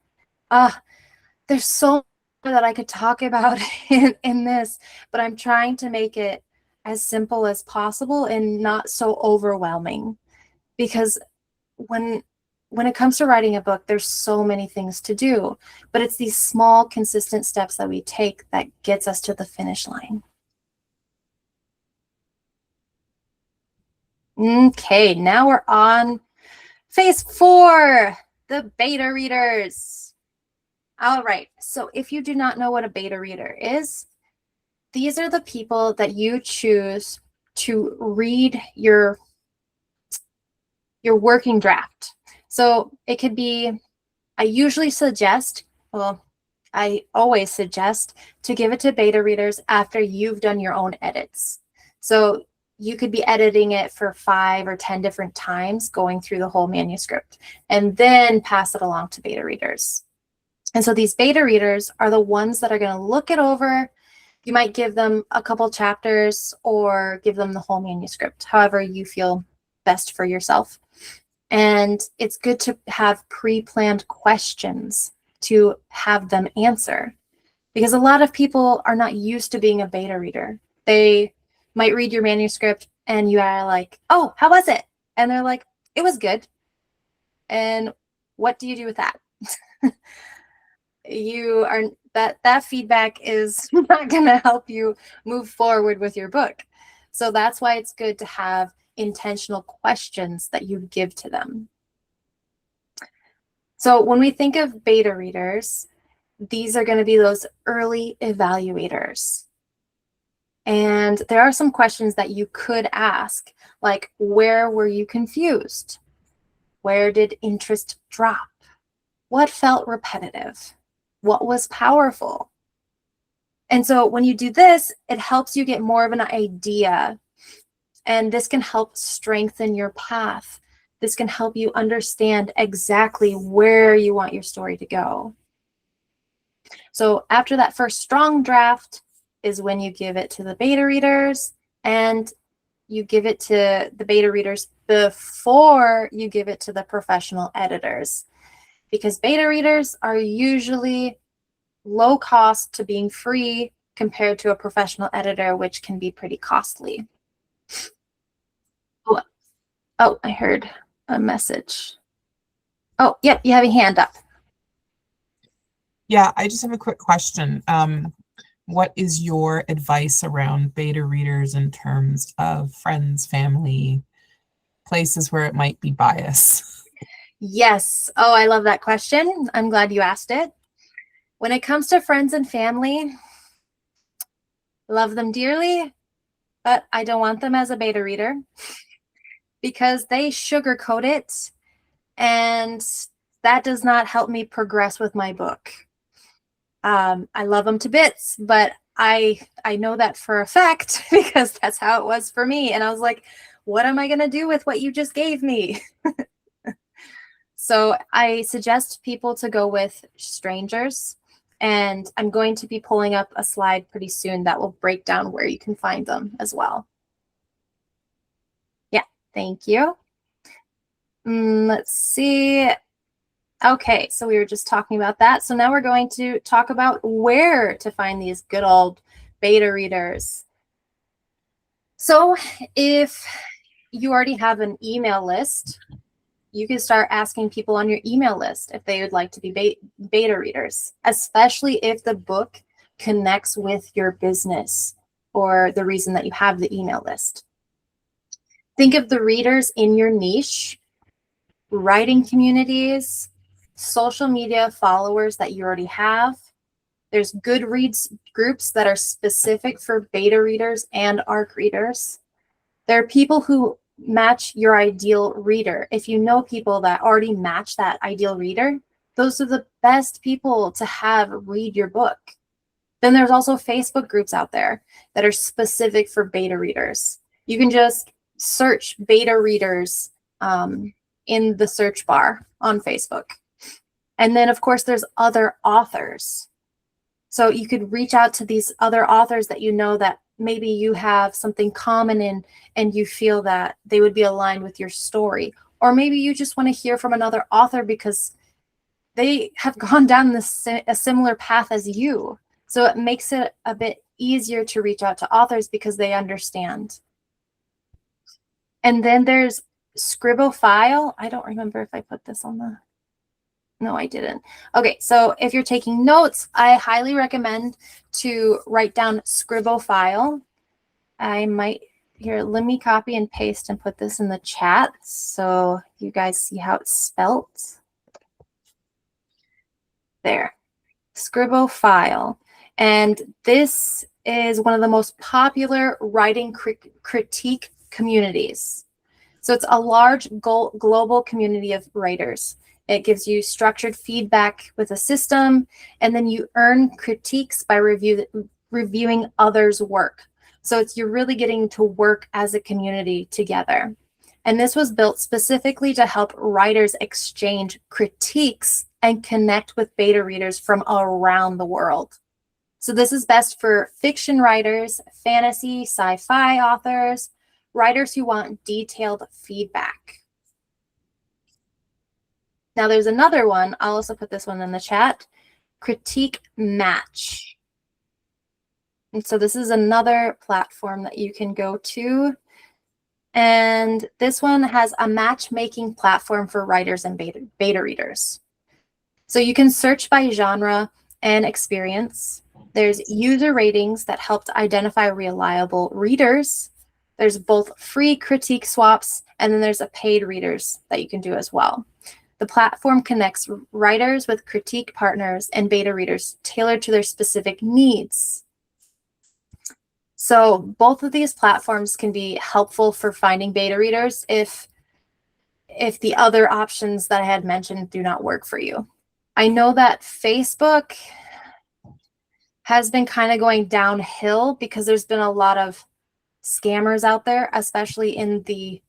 There's so much that I could talk about in this, but I'm trying to make it as simple as possible and not so overwhelming, because when it comes to writing a book, there's so many things to do, but it's these small, consistent steps that we take that gets us to the finish line. Okay, now we're on phase 4, the beta readers. All right, so if you do not know what a beta reader is, these are the people that you choose to read your working draft. So it could be, I usually suggest, well, I always suggest to give it to beta readers after you've done your own edits. So you could be editing it for 5 or 10 different times, going through the whole manuscript, and then pass it along to beta readers. And so these beta readers are the ones that are going to look it over. You might give them a couple chapters or give them the whole manuscript, however you feel best for yourself. And it's good to have pre-planned questions to have them answer, because a lot of people are not used to being a beta reader. They might read your manuscript and you are like, oh, how was it? And they're like, it was good. And what do you do with that? You are that feedback is not going to help you move forward with your book. So that's why it's good to have intentional questions that you give to them. So when we think of beta readers, these are going to be those early evaluators. And there are some questions that you could ask, like, where were you confused? Where did interest drop? What felt repetitive? What was powerful? And so when you do this, it helps you get more of an idea. And this can help strengthen your path. This can help you understand exactly where you want your story to go. So after that first strong draft is when you give it to the beta readers, and you give it to the beta readers before you give it to the professional editors, because beta readers are usually low cost to being free compared to a professional editor, which can be pretty costly. Oh, I heard a message. Oh, yep, you have a hand up. Yeah, I just have a quick question. What is your advice around beta readers in terms of friends, family, places where it might be bias? Yes. Oh, I love that question. I'm glad you asked it. When it comes to friends and family, love them dearly, but I don't want them as a beta reader because they sugarcoat it, and that does not help me progress with my book. I love them to bits, but I know that for a fact because that's how it was for me. And I was like, what am I going to do with what you just gave me? So I suggest people to go with strangers. And I'm going to be pulling up a slide pretty soon that will break down where you can find them as well. Yeah, thank you. Let's see. Okay, so we were just talking about that. So now we're going to talk about where to find these good old beta readers. So if you already have an email list, you can start asking people on your email list if they would like to be beta readers, especially if the book connects with your business or the reason that you have the email list. Think of the readers in your niche, writing communities, social media followers that you already have. There's Goodreads groups that are specific for beta readers and ARC readers. There are people who match your ideal reader. If you know people that already match that ideal reader, those are the best people to have read your book. Then there's also Facebook groups out there that are specific for beta readers. You can just search beta readers in the search bar on Facebook. And then, of course, there's other authors. So you could reach out to these other authors that you know that maybe you have something common in and you feel that they would be aligned with your story. Or maybe you just want to hear from another author because they have gone down a similar path as you. So it makes it a bit easier to reach out to authors because they understand. And then there's Scribophile. I don't remember if I put this on the... No, I didn't. Okay, so if you're taking notes, I highly recommend to write down Scribophile. I might, here, let me copy and paste and put this in the chat so you guys see how it's spelled. There, Scribophile. And this is one of the most popular writing critique communities. So it's a large global community of writers. It gives you structured feedback with a system, and then you earn critiques by reviewing others' work. So you're really getting to work as a community together. And this was built specifically to help writers exchange critiques and connect with beta readers from around the world. So this is best for fiction writers, fantasy, sci-fi authors, writers who want detailed feedback. Now there's another one. I'll also put this one in the chat. Critique Match. And so this is another platform that you can go to. And this one has a matchmaking platform for writers and beta readers. So you can search by genre and experience. There's user ratings that help to identify reliable readers. There's both free critique swaps, and then there's a paid readers that you can do as well. The platform connects writers with critique partners and beta readers tailored to their specific needs. So both of these platforms can be helpful for finding beta readers if the other options that I had mentioned do not work for you. I know that Facebook has been kind of going downhill because there's been a lot of scammers out there, especially in the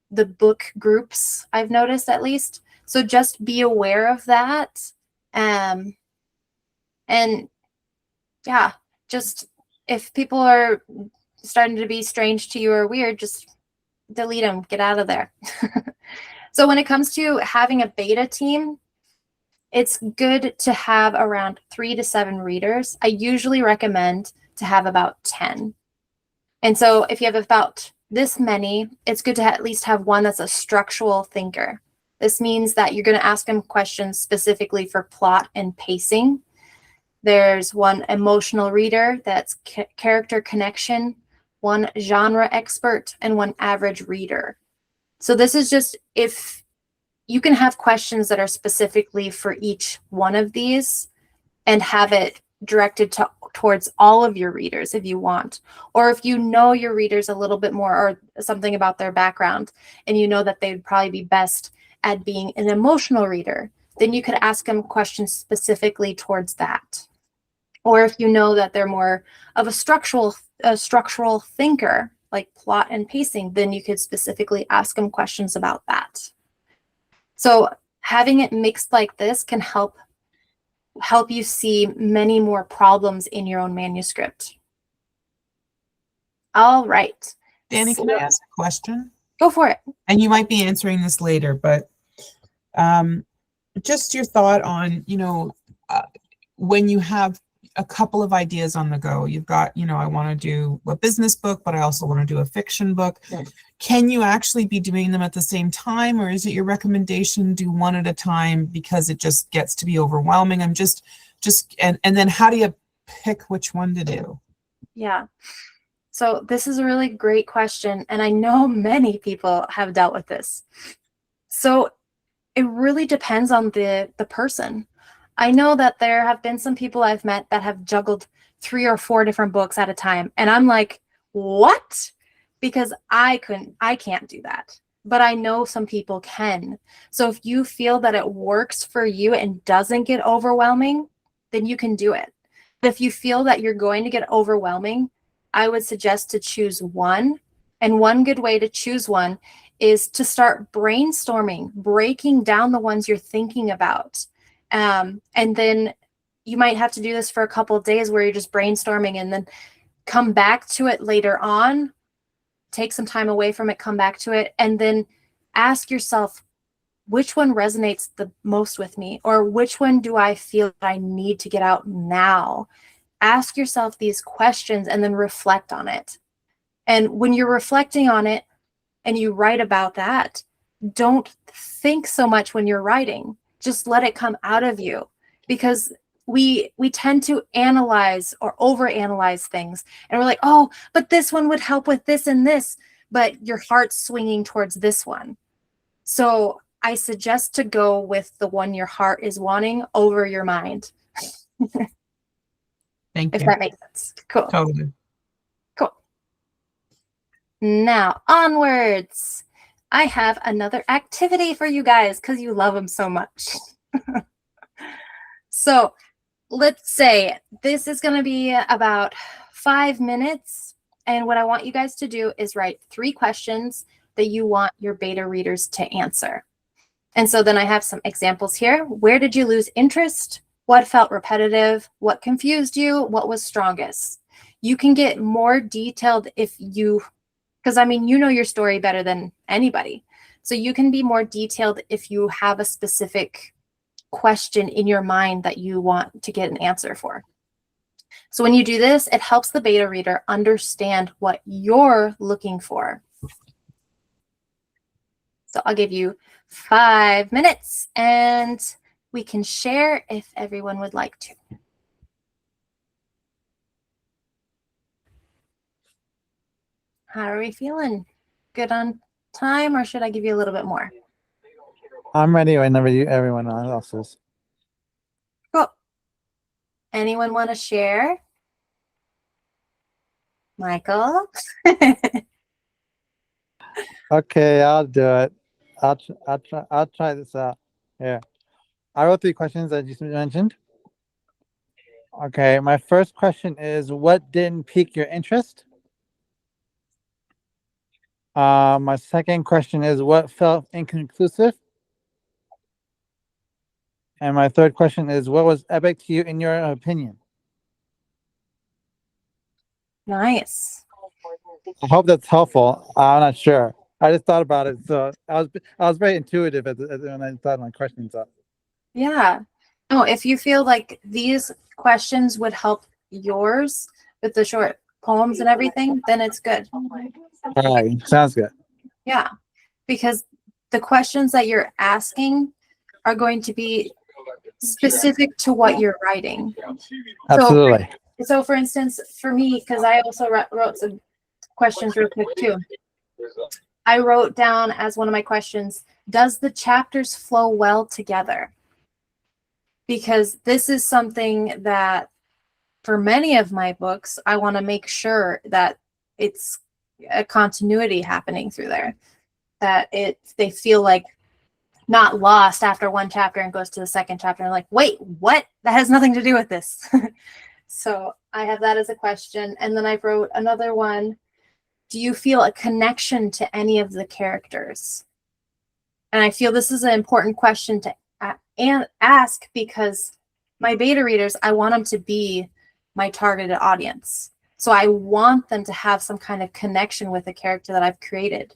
book groups, I've noticed at least. So just be aware of that. And yeah, just if people are starting to be strange to you or weird, just delete them, get out of there. So when it comes to having a beta team, it's good to have around 3 to 7 readers. I usually recommend to have about 10. And so if you have about this many, it's good to at least have one that's a structural thinker. This means that you're going to ask them questions specifically for plot and pacing. There's one emotional reader that's character connection, one genre expert, and one average reader. So this is just if you can have questions that are specifically for each one of these and have it directed towards all of your readers if you want. Or if you know your readers a little bit more or something about their background and you know that they'd probably be best at being an emotional reader, then you could ask them questions specifically towards that. Or if you know that they're more of a structural thinker, like plot and pacing, then you could specifically ask them questions about that. So having it mixed like this can help you see many more problems in your own manuscript. All right. Danny, can I ask a question? Go for it. And you might be answering this later, but just your thought on, when you have a couple of ideas on the go, you've got, I want to do a business book, but I also want to do a fiction book. Can you actually be doing them at the same time, or is it your recommendation do one at a time because it just gets to be overwhelming? I'm just and then how do you pick which one to do? Yeah. So this is a really great question, and I know many people have dealt with this. So it really depends on the person. I know that there have been some people I've met that have juggled 3 or 4 different books at a time. And I'm like, what? Because I can't do that. But I know some people can. So if you feel that it works for you and doesn't get overwhelming, then you can do it. But if you feel that you're going to get overwhelming, I would suggest to choose one. And one good way to choose one is to start brainstorming, breaking down the ones you're thinking about. And then you might have to do this for a couple of days where you're just brainstorming and then come back to it later on, take some time away from it, come back to it, and then ask yourself, which one resonates the most with me? Or which one do I feel that I need to get out now? Ask yourself these questions and then reflect on it. And when you're reflecting on it and you write about that, don't think so much when you're writing. Just let it come out of you, because we tend to analyze or overanalyze things. And we're like, oh, but this one would help with this and this, but your heart's swinging towards this one. So I suggest to go with the one your heart is wanting over your mind. Thank If you. that makes sense. Cool. Totally. Cool. Now, onwards. I have another activity for you guys because you love them so much. So let's say this is going to be about 5 minutes. And what I want you guys to do is write 3 questions that you want your beta readers to answer. And so then I have some examples here. Where did you lose interest? What felt repetitive? What confused you? What was strongest? You can get more detailed if you, because I mean, you know your story better than anybody. So you can be more detailed if you have a specific question in your mind that you want to get an answer for. So when you do this, it helps the beta reader understand what you're looking for. So I'll give you 5 minutes and we can share if everyone would like to. How are we feeling? Good on time, or should I give you a little bit more? I'm ready whenever everyone else is. Cool. Anyone want to share? Michael? Okay, I'll do it. I'll try this out. Here. I wrote 3 questions that you mentioned. Okay, my first question is, what didn't pique your interest? My second question is, what felt inconclusive? And my third question is, what was epic to you in your opinion? Nice. I hope that's helpful. I'm not sure. I just thought about it, so I was very intuitive when I thought my questions up. Yeah. No, if you feel like these questions would help yours with the short poems and everything, then it's good. All right, sounds good. Yeah, because the questions that you're asking are going to be specific to what you're writing. Absolutely. So for instance, for me, because I also wrote some questions real quick too. I wrote down as one of my questions, does the chapters flow well together? Because this is something that for many of my books, I want to make sure that it's a continuity happening through there, that they feel like not lost after one chapter and goes to the second chapter and like, wait, what? That has nothing to do with this. So I have that as a question. And then I wrote another one. Do you feel a connection to any of the characters? And I feel this is an important question to ask because my beta readers, I want them to be my targeted audience. So I want them to have some kind of connection with the character that I've created.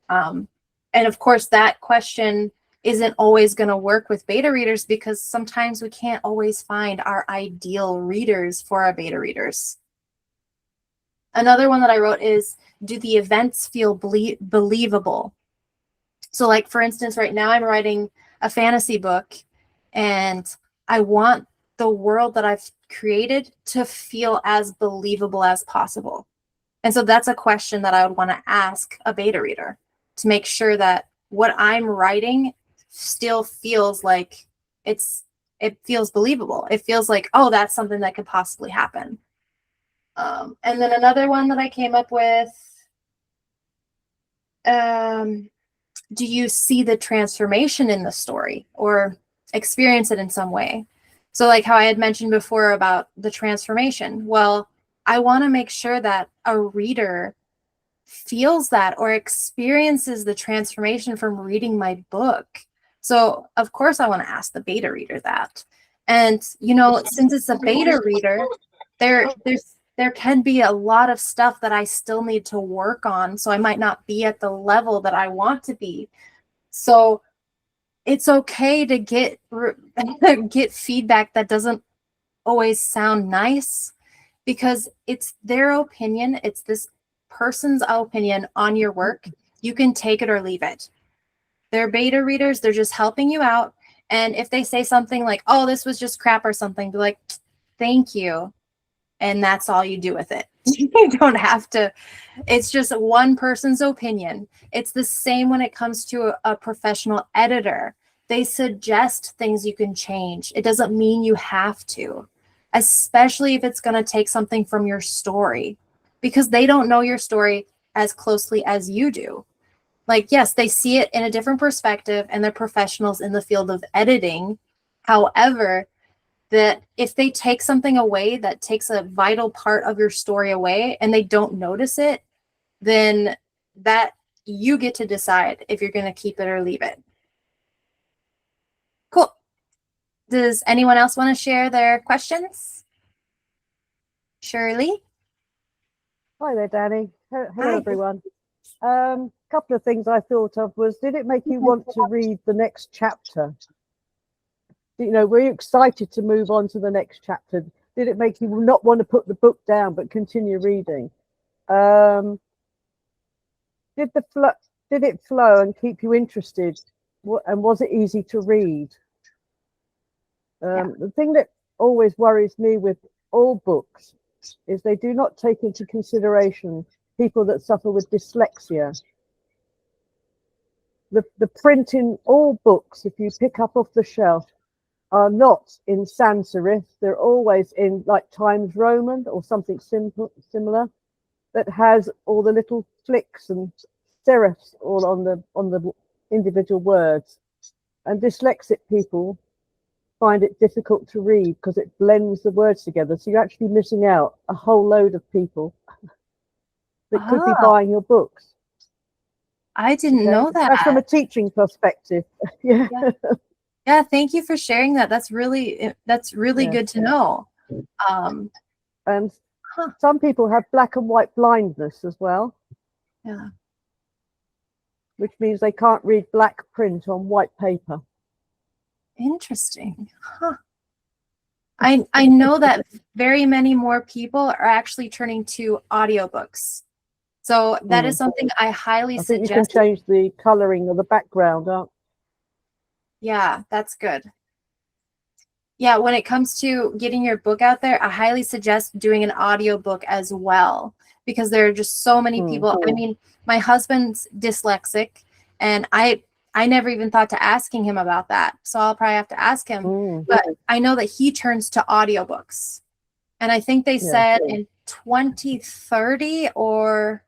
And of course, that question isn't always going to work with beta readers because sometimes we can't always find our ideal readers for our beta readers. Another one that I wrote is, do the events feel believable? So like, for instance, right now I'm writing a fantasy book and I want the world that I've created to feel as believable as possible. And so that's a question that I would want to ask a beta reader to make sure that what I'm writing still feels like it feels believable. It feels like, oh, that's something that could possibly happen. And then another one that I came up with, do you see the transformation in the story or experience it in some way? So like how I had mentioned before about the transformation. Well, I want to make sure that a reader feels that or experiences the transformation from reading my book. So of course I want to ask the beta reader that. And you know, since it's a beta reader, there can be a lot of stuff that I still need to work on. So I might not be at the level that I want to be. So it's okay to get feedback that doesn't always sound nice because it's their opinion. It's this person's opinion on your work. You can take it or leave it. They're beta readers. They're just helping you out. And if they say something like, oh, this was just crap or something, be like, thank you. And that's all you do with it. You don't have to. It's just one person's opinion. It's the same when it comes to a professional editor. They suggest things you can change. It doesn't mean you have to, especially if it's going to take something from your story, because they don't know your story as closely as you do. Like, yes, they see it in a different perspective and they're professionals in the field of editing. However, that if they take something away that takes a vital part of your story away and they don't notice it, then that you get to decide if you're going to keep it or leave it. Cool. Does anyone else want to share their questions? Shirley? Hi there, Danny. Hello, Hi. everyone. Couple of things I thought of was, did it make you want to read the next chapter? You know, were you excited to move on to the next chapter? Did it make you not want to put the book down but continue reading? Did it flow and keep you interested? And was it easy to read? The thing that always worries me with all books is they do not take into consideration people that suffer with dyslexia. The print in all books, if you pick up off the shelf, are not in sans serif. They're always in like Times Roman or something similar that has all the little flicks and serifs all on the individual words. And dyslexic people find it difficult to read because it blends the words together. So you're actually missing out a whole load of people that could be buying your books. I didn't know that. That's from a teaching perspective. Yeah. Yeah, thank you for sharing that. That's really good to know. And some people have black and white blindness as well. Yeah. Which means they can't read black print on white paper. Interesting. Huh. I know that very many more people are actually turning to audiobooks. So that is something I highly suggest. You can change the coloring of the background up. Yeah, that's good. Yeah, when it comes to getting your book out there, I highly suggest doing an audiobook as well, because there are just so many people. I mean, my husband's dyslexic, and I never even thought to asking him about that. So I'll probably have to ask him. But I know that he turns to audiobooks. And I think they said in 2030 or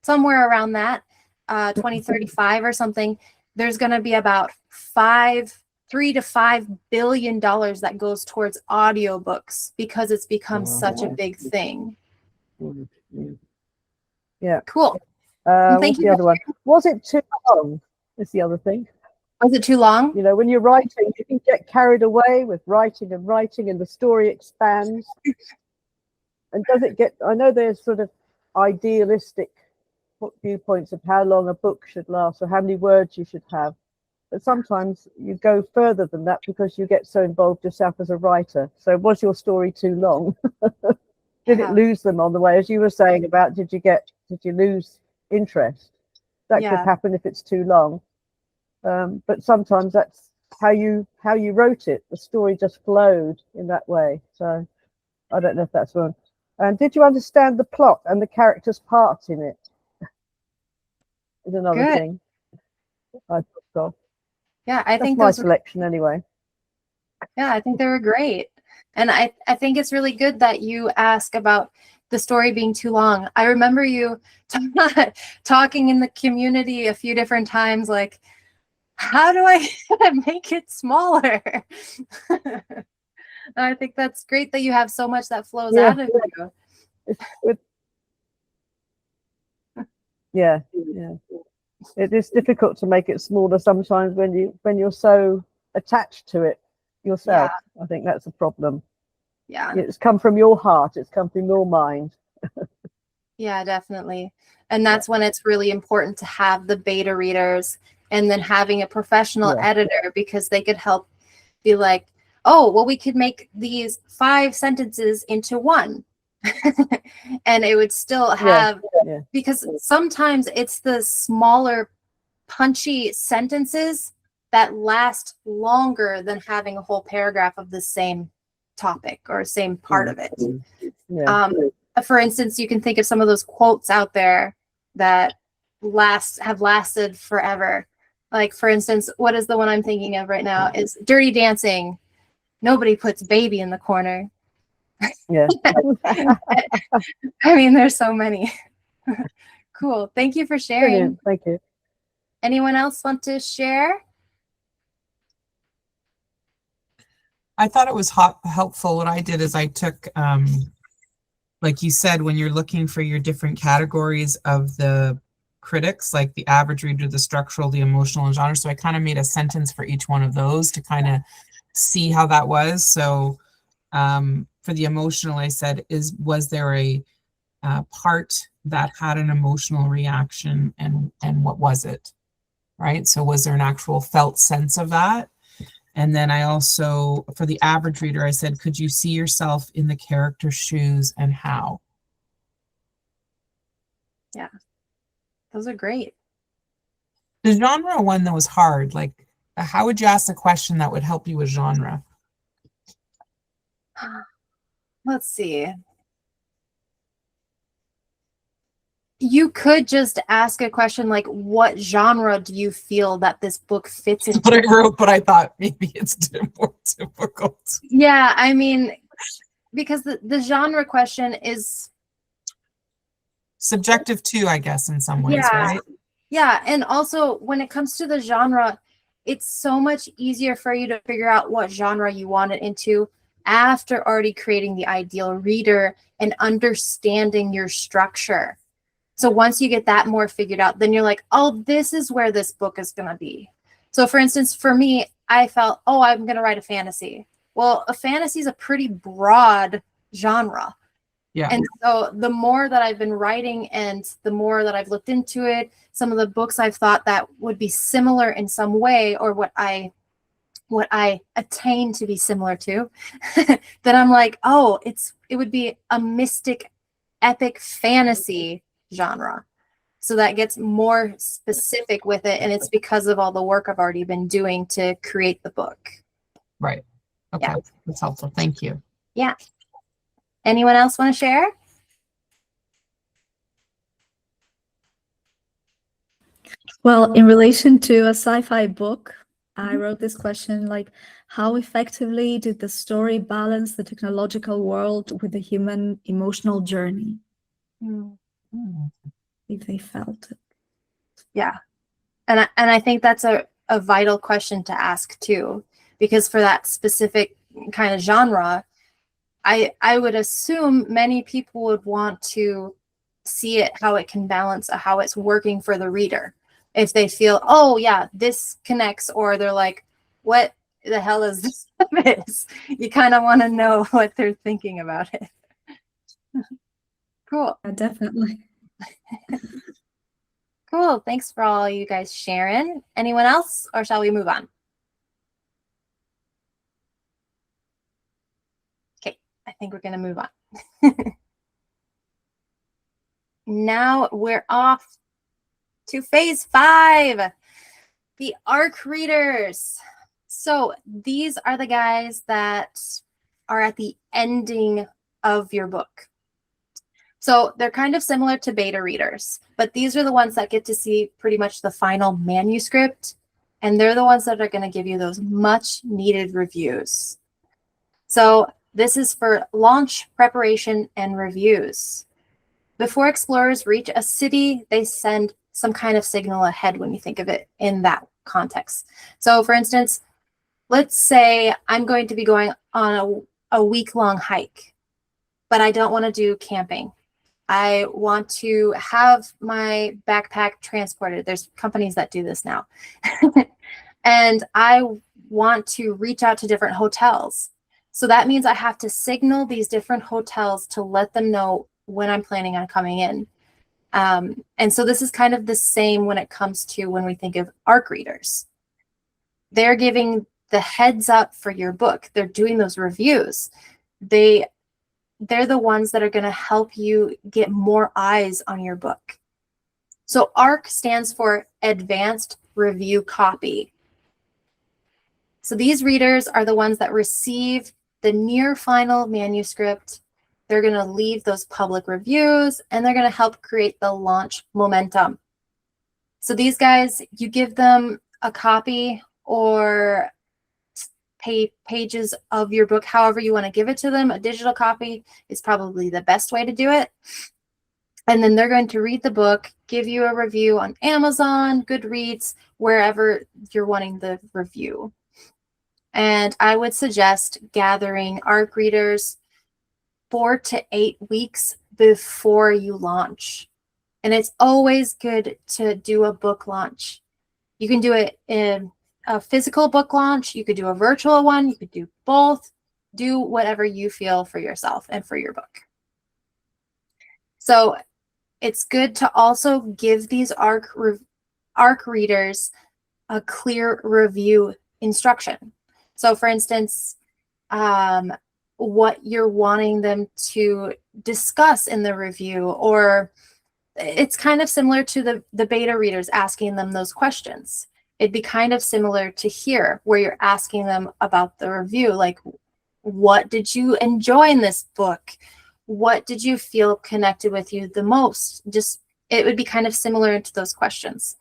somewhere around that, 2035 or something, there's going to be about $3 to $5 billion that goes towards audiobooks because it's become such a big thing. Yeah. Cool. What's the other one? Was it too long? Is the other thing. Was it too long? You know, when you're writing, you can get carried away with writing, and the story expands. And does it get? I know there's sort of idealistic viewpoints of how long a book should last or how many words you should have, but sometimes you go further than that because you get so involved yourself as a writer. So was your story too long? Did it lose them on the way, as you were saying about did you lose interest? That could happen if it's too long, but sometimes that's how you wrote it. The story just flowed in that way. So I don't know if that's wrong. And did you understand the plot and the characters' part in it? Is another thing I thought of. Yeah, I think my selection anyway. Yeah, I think they were great. And I think it's really good that you ask about the story being too long. I remember you talking in the community a few different times, like, how do I make it smaller? I think that's great that you have so much that flows out of you. Yeah. It is difficult to make it smaller sometimes when you're so attached to it yourself. Yeah. I think that's a problem. Yeah. It's come from your heart. It's come from your mind. Yeah, definitely. And that's when it's really important to have the beta readers and then having a professional editor, because they could help be like, oh, well, we could make these 5 sentences into 1. And it would still have, because sometimes it's the smaller, punchy sentences that last longer than having a whole paragraph of the same topic or same part of it. For instance, you can think of some of those quotes out there that have lasted forever. Like, for instance, what is the one I'm thinking of right now is Dirty Dancing. Nobody puts baby in the corner. Yeah. I mean, there's so many. Cool. Thank you for sharing. Brilliant. Thank you. Anyone else want to share? I thought it was helpful. What I did is I took, like you said, when you're looking for your different categories of the critics, like the average reader, the structural, the emotional, and genre. So I kind of made a sentence for each one of those to kind of see how that was. So for the emotional, I said, was there a part that had an emotional reaction, and what was it? Right. So was there an actual felt sense of that? And then I also, for the average reader, I said, could you see yourself in the character's shoes and how? Yeah, those are great. The genre one that was hard, like how would you ask a question that would help you with genre? Let's see. You could just ask a question like, what genre do you feel that this book fits That's what I into? wrote, but I thought maybe it's more difficult. Yeah, I mean, because the genre question is Subjective too, I guess, in some ways, yeah, right? yeah. And also when it comes to the genre, it's so much easier for you to figure out what genre you want it into after already creating the ideal reader and understanding your structure. So once you get that more figured out, then you're like, oh, this is where this book is going to be. So for instance, for me, I felt, oh, I'm going to write a fantasy. Well, a fantasy is a pretty broad genre. Yeah. And so the more that I've been writing and the more that I've looked into it, some of the books I've thought that would be similar in some way, or what I attain to be similar to, then I'm like, oh, it would be a mystic, epic fantasy genre. So that gets more specific with it. And it's because of all the work I've already been doing to create the book. Right. Okay. Yeah. That's helpful. Thank you. Yeah. Anyone else want to share? Well, in relation to a sci-fi book, I wrote this question like, how effectively did the story balance the technological world with the human emotional journey? If they felt it. Yeah. And I think that's a vital question to ask too, because for that specific kind of genre, I would assume many people would want to see it, how it can balance, how it's working for the reader. If they feel, oh yeah, this connects, or they're like, what the hell is this? You kind of want to know what they're thinking about it. Cool. Yeah, definitely. Cool. Thanks for all you guys sharing. Anyone else, or shall we move on? Okay, I think we're going to move on. Now we're off to phase 5, the ARC readers. So these are the guys that are at the ending of your book. So they're kind of similar to beta readers, but these are the ones that get to see pretty much the final manuscript, and they're the ones that are going to give you those much needed reviews. So this is for launch preparation and reviews. Before explorers reach a city, they send some kind of signal ahead when you think of it in that context. So for instance, let's say I'm going to be going on a week-long hike, but I don't want to do camping. I want to have my backpack transported. There's companies that do this now. And I want to reach out to different hotels. So that means I have to signal these different hotels to let them know when I'm planning on coming in. And so this is kind of the same when it comes to when we think of ARC readers. They're giving the heads up for your book. They're doing those reviews. They're the ones that are going to help you get more eyes on your book. So ARC stands for Advanced Review Copy. So these readers are the ones that receive the near final manuscript. They're going to leave those public reviews, and they're going to help create the launch momentum. So these guys, you give them a copy or pages of your book, however you want to give it to them. A digital copy is probably the best way to do it. And then they're going to read the book, give you a review on Amazon, Goodreads, wherever you're wanting the review. And I would suggest gathering ARC readers 4 to 8 weeks before you launch. And it's always good to do a book launch. You can do it in a physical book launch. You could do a virtual one. You could do both. Do whatever you feel for yourself and for your book. So it's good to also give these ARC readers a clear review instruction. So for instance, what you're wanting them to discuss in the review, or it's kind of similar to the beta readers asking them those questions. It'd be kind of similar to here, where you're asking them about the review, like, what did you enjoy in this book? What did you feel connected with you the most? Just, it would be kind of similar to those questions.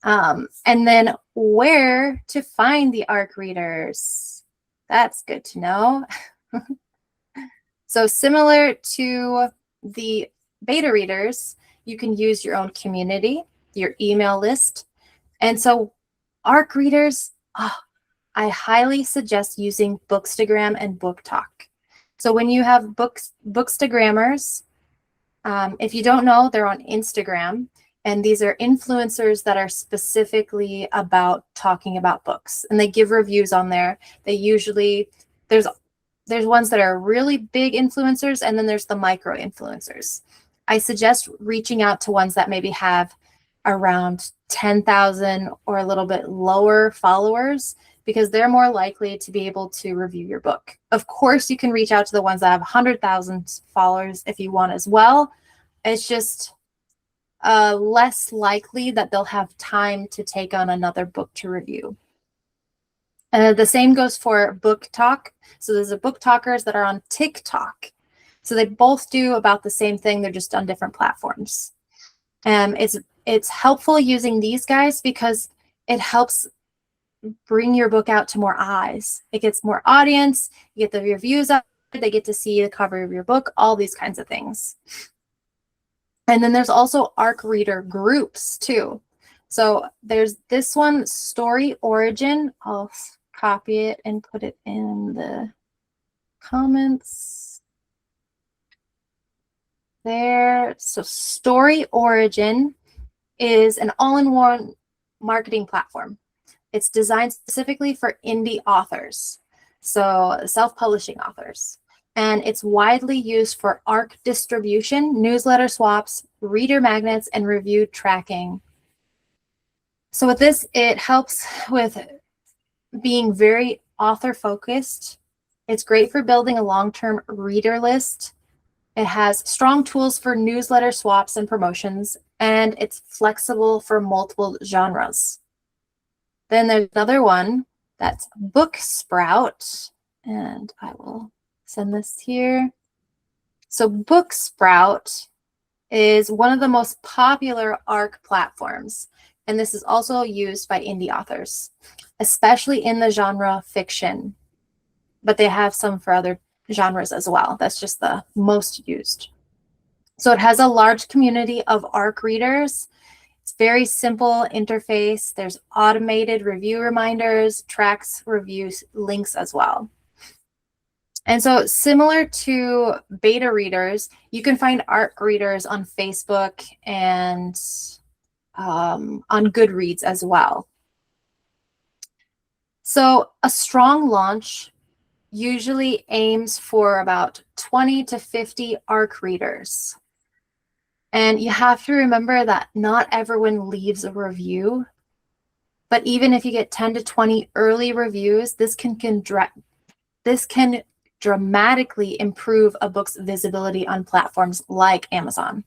And then where to find the ARC readers. That's good to know. So similar to the beta readers, you can use your own community, your email list. And so ARC readers, I highly suggest using Bookstagram and BookTok. So when you have Bookstagrammers, if you don't know, they're on Instagram. And these are influencers that are specifically about talking about books. And they give reviews on there. They usually, there's ones that are really big influencers, and then there's the micro influencers. I suggest reaching out to ones that maybe have around 10,000 or a little bit lower followers, because they're more likely to be able to review your book. Of course, you can reach out to the ones that have 100,000 followers if you want as well. It's just less likely that they'll have time to take on another book to review. The same goes for BookTok. So there's the BookTokers that are on TikTok. So they both do about the same thing. They're just on different platforms. It's helpful using these guys because it helps bring your book out to more eyes. It gets more audience. You get the reviews up. They get to see the cover of your book, all these kinds of things. And then there's also ARC reader groups too. So there's this one, Story Origin. I'll copy it and put it in the comments there. So Story Origin is an all-in-one marketing platform. It's designed specifically for indie authors, so self-publishing authors. And it's widely used for ARC distribution, newsletter swaps, reader magnets, and review tracking. So with this, it helps with being very author-focused. It's great for building a long-term reader list. It has strong tools for newsletter swaps and promotions, and it's flexible for multiple genres. Then there's another one that's Booksprout, and I will send this here. So Booksprout is one of the most popular ARC platforms, and this is also used by indie authors, especially in the genre fiction, but they have some for other genres as well. That's just the most used. So it has a large community of ARC readers. It's very simple interface. There's automated review reminders, tracks, reviews, links as well. And so similar to beta readers, you can find ARC readers on Facebook and on Goodreads as well. So a strong launch usually aims for about 20 to 50 ARC readers. And you have to remember that not everyone leaves a review, but even if you get 10 to 20 early reviews, this can dramatically improve a book's visibility on platforms like Amazon.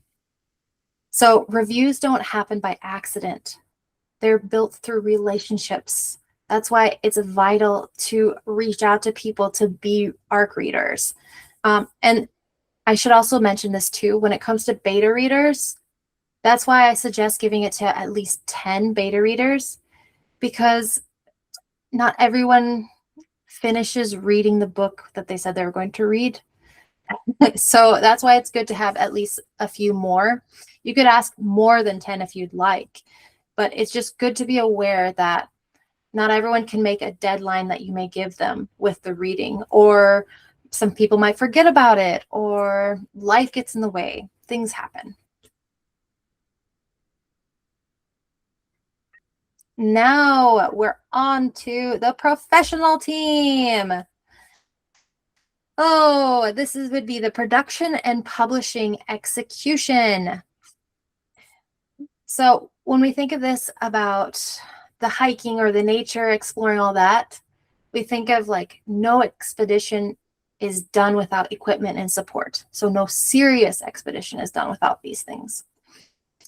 So reviews don't happen by accident. They're built through relationships. That's why it's vital to reach out to people to be ARC readers. And I should also mention this too, when it comes to beta readers, that's why I suggest giving it to at least 10 beta readers, because not everyone finishes reading the book that they said they were going to read. So that's why it's good to have at least a few more. You could ask more than 10 if you'd like, but it's just good to be aware that not everyone can make a deadline that you may give them with the reading, or some people might forget about it, or life gets in the way. Things happen. Now we're on to the professional team. Oh, would be the production and publishing execution. So when we think of this about the hiking or the nature, exploring all that, we think of like no expedition is done without equipment and support. So no serious expedition is done without these things.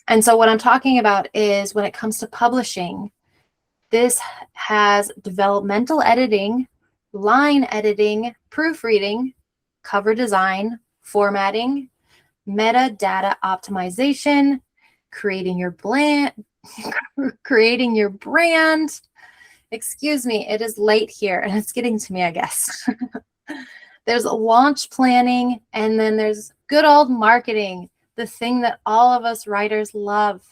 And so what I'm talking about is when it comes to publishing, this has developmental editing, line editing, proofreading, cover design, formatting, metadata optimization, creating your brand. Excuse me, it is late here and it's getting to me, I guess. There's launch planning, and then there's good old marketing, the thing that all of us writers love.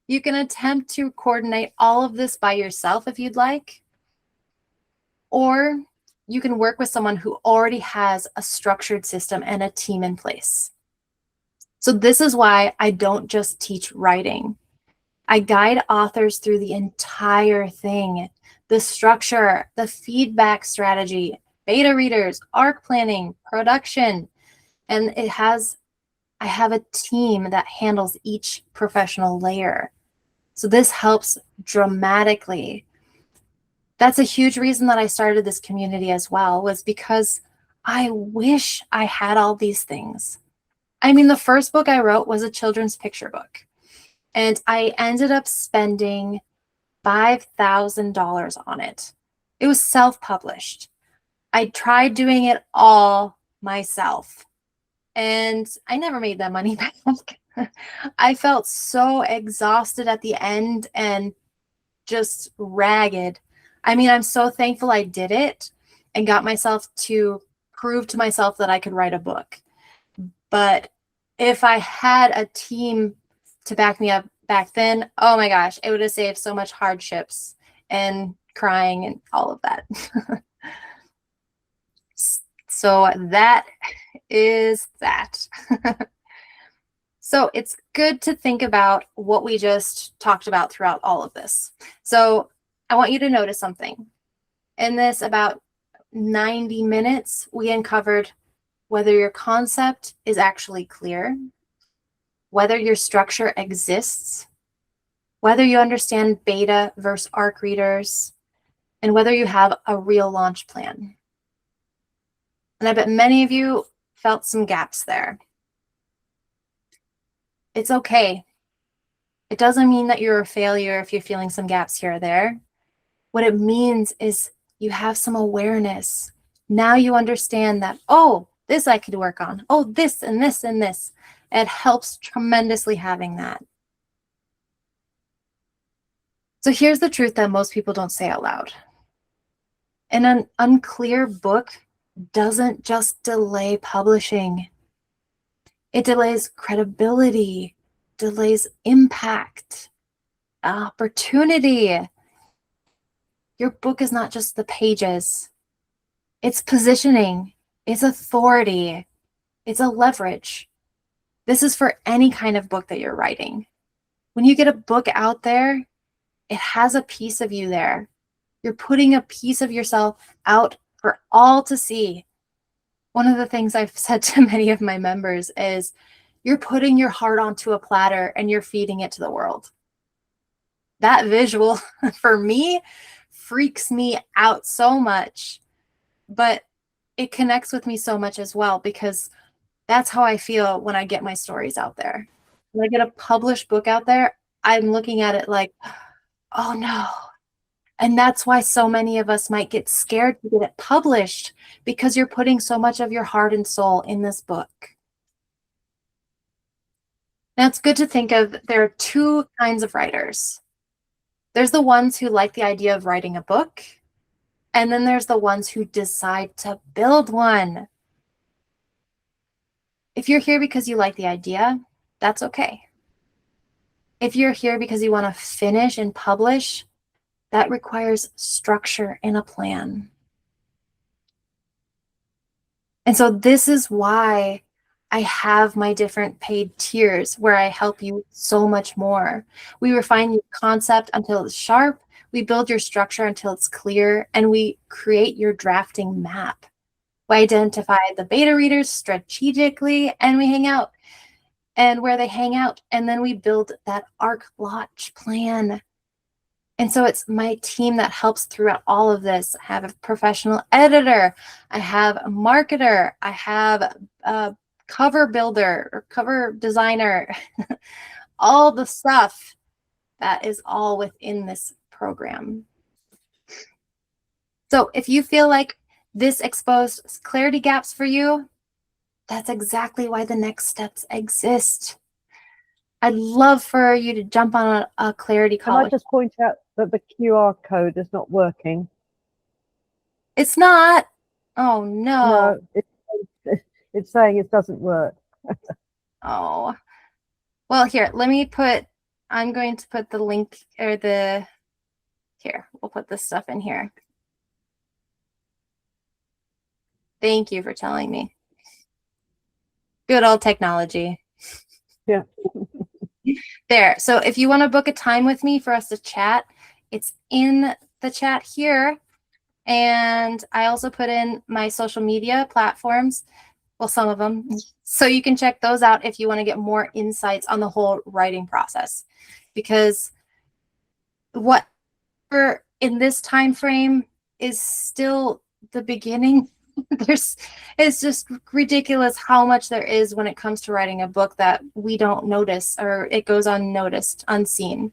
You can attempt to coordinate all of this by yourself if you'd like, or you can work with someone who already has a structured system and a team in place. So this is why I don't just teach writing. I guide authors through the entire thing, the structure, the feedback strategy, beta readers, arc planning, production, and I have a team that handles each professional layer. So this helps dramatically. That's a huge reason that I started this community as well, was because I wish I had all these things. I mean, the first book I wrote was a children's picture book, and I ended up spending $5,000 on it. It was self-published. I tried doing it all myself, and I never made that money back. I felt so exhausted at the end and just ragged. I mean, I'm so thankful I did it and got myself to prove to myself that I could write a book. But if I had a team to back me up back then, oh my gosh, it would have saved so much hardships and crying and all of that. So that is that. So it's good to think about what we just talked about throughout all of this. So I want you to notice something. In this about 90 minutes, we uncovered whether your concept is actually clear, whether your structure exists, whether you understand beta versus ARC readers, and whether you have a real launch plan. And I bet many of you felt some gaps there. It's okay. It doesn't mean that you're a failure if you're feeling some gaps here or there. What it means is you have some awareness. Now you understand that, oh, this I could work on. Oh, this and this and this. It helps tremendously having that. So here's the truth that most people don't say out loud. An unclear book doesn't just delay publishing. It delays credibility, delays impact, opportunity. Your book is not just the pages. It's positioning, it's authority, it's a leverage. This is for any kind of book that you're writing. When you get a book out there, it has a piece of you there. You're putting a piece of yourself out for all to see. One of the things I've said to many of my members is you're putting your heart onto a platter and you're feeding it to the world. That visual, for me, freaks me out so much, but it connects with me so much as well, because that's how I feel when I get my stories out there. When I get a published book out there, I'm looking at it like, oh no. And that's why so many of us might get scared to get it published, because you're putting so much of your heart and soul in this book. Now, it's good to think of there are two kinds of writers. There's the ones who like the idea of writing a book, And then there's the ones who decide to build one. If you're here because you like the idea, that's okay. If you're here because you want to finish and publish, that requires structure and a plan. And so this is why I have my different paid tiers where I help you so much more. We refine your concept until it's sharp. We build your structure until it's clear, and we create your drafting map. We identify the beta readers strategically, and we hang out and where they hang out. And then we build that ARC launch plan. And so it's my team that helps throughout all of this. I have a professional editor. I have a marketer. I have a cover builder or cover designer. All the stuff that is all within this program. So if you feel like this exposed clarity gaps for you, that's exactly why the next steps exist. I'd love for you to jump on a clarity Can call. I just point out that the QR code is not working? It's not. Oh, no. No, it's saying it doesn't work. Oh. Well, here, I'm going to put the link or here, we'll put this stuff in here. Thank you for telling me. Good old technology. Yeah. There. So if you want to book a time with me for us to chat, it's in the chat here. And I also put in my social media platforms, well, some of them, so you can check those out if you want to get more insights on the whole writing process. Because what we're in this time frame is still the beginning. It's just ridiculous how much there is when it comes to writing a book that we don't notice, or it goes unnoticed, unseen.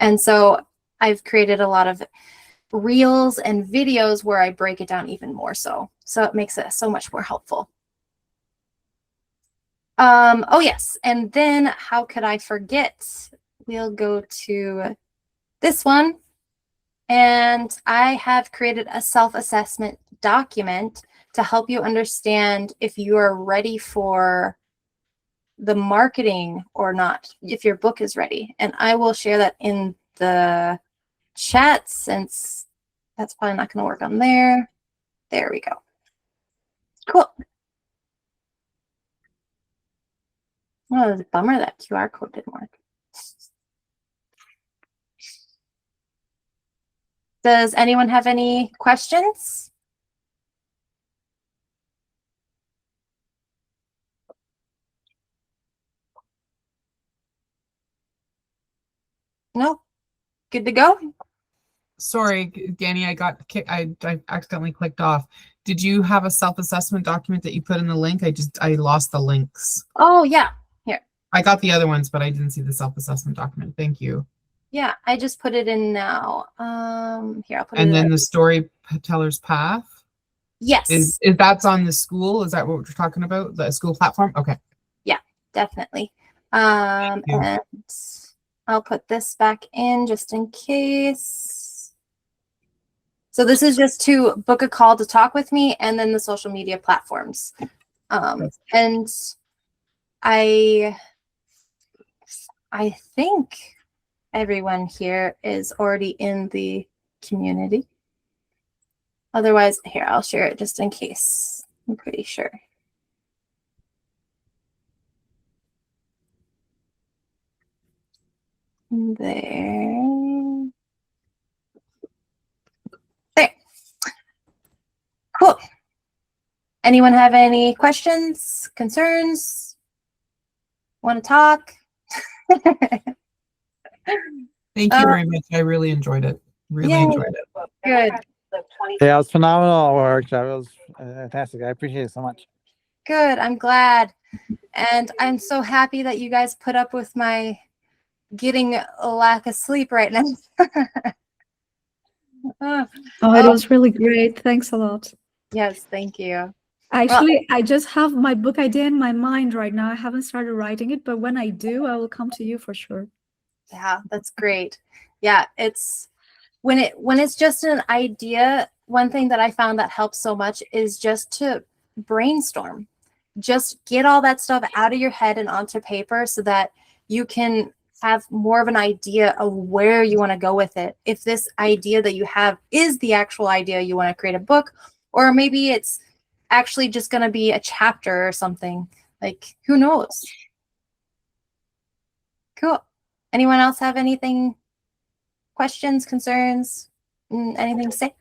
And so I've created a lot of reels and videos where I break it down even more so it makes it so much more helpful. Oh yes, and then how could I forget? We'll go to this one, and I have created a self-assessment document to help you understand if you are ready for the marketing or not, if your book is ready. And I will share that in the chat, since that's probably not going to work on there. There we go. Cool. Oh, it was a bummer that QR code didn't work. Does anyone have any questions? No? Good to go? Sorry, Danny, I accidentally clicked off. Did you have a self-assessment document that you put in the link? I lost the links. Oh, yeah. Here. I got the other ones, but I didn't see the self-assessment document. Thank you. Yeah, I just put it in now. Here, I'll put it in. And then the storyteller's path. Yes. Is that's on the school? Is that what we're talking about? The school platform? Okay. Yeah, definitely. And I'll put this back in just in case. So this is just to book a call to talk with me, and then the social media platforms. And I think everyone here is already in the community. Otherwise, here, I'll share it just in case. I'm pretty sure. There. Cool. Anyone have any questions, concerns? Want to talk? Thank you very much. I really enjoyed it. Really enjoyed it. Good. Yeah, it was phenomenal workshop. It was fantastic. I appreciate it so much. Good. I'm glad. And I'm so happy that you guys put up with my getting a lack of sleep right now. Oh, it was really great. Thanks a lot. Yes, thank you. Actually, I just have my book idea in my mind right now. I haven't started writing it, but when I do, I will come to you for sure. Yeah, that's great. Yeah, it's when it's just an idea, one thing that I found that helps so much is just to brainstorm. Just get all that stuff out of your head and onto paper so that you can have more of an idea of where you want to go with it. If this idea that you have is the actual idea you want to create a book, or maybe it's actually just going to be a chapter or something. Like, who knows? Cool. Anyone else have anything, questions, concerns, anything to say?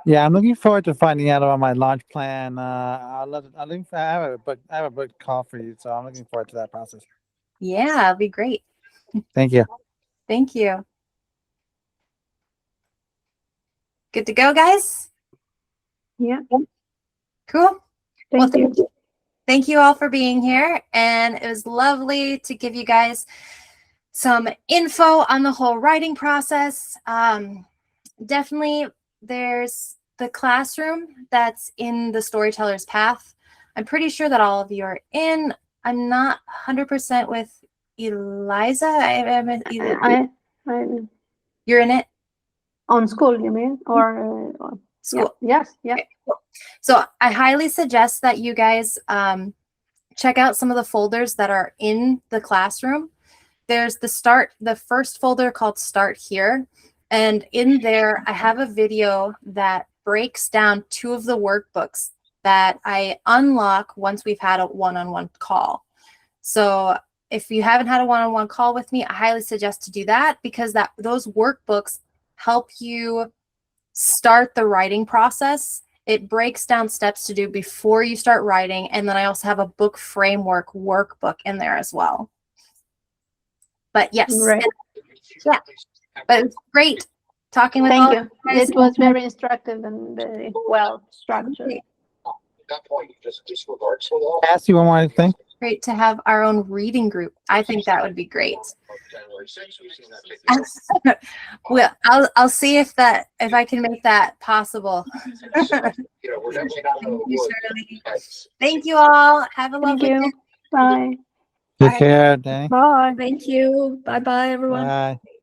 Yeah, I'm looking forward to finding out about my launch plan. I have a book call for you, so I'm looking forward to that process. Yeah, it'll be great. Thank you. Thank you. Good to go, guys? Yeah. Cool. Thank you. Thank you all for being here. And it was lovely to give you guys some info on the whole writing process. Definitely, there's the classroom that's in the Storyteller's Path. I'm pretty sure that all of you are in. I'm not 100% with Eliza. I'm You're in it? on school, you mean? Or School. Yeah. Yes, yeah. Okay, cool. So I highly suggest that you guys check out some of the folders that are in the classroom. There's the first folder called Start Here. And in there, I have a video that breaks down 2 of the workbooks that I unlock once we've had a one-on-one call. So if you haven't had a one-on-one call with me, I highly suggest to do that, because those workbooks help you start the writing process. It breaks down steps to do before you start writing. And then I also have a book framework workbook in there as well. But yes, Right. yeah, but it's great talking with Thank all you. of you guys. It was very instructive and very well structured. Ask you one more thing. Great to have our own reading group. I think that would be great. Well, I'll see if I can make that possible. Thank you, Shirley. Thank you all. Have a Thank lovely you. day. Bye. Take care, Danny. Bye. Thank you. Bye bye, everyone. Bye.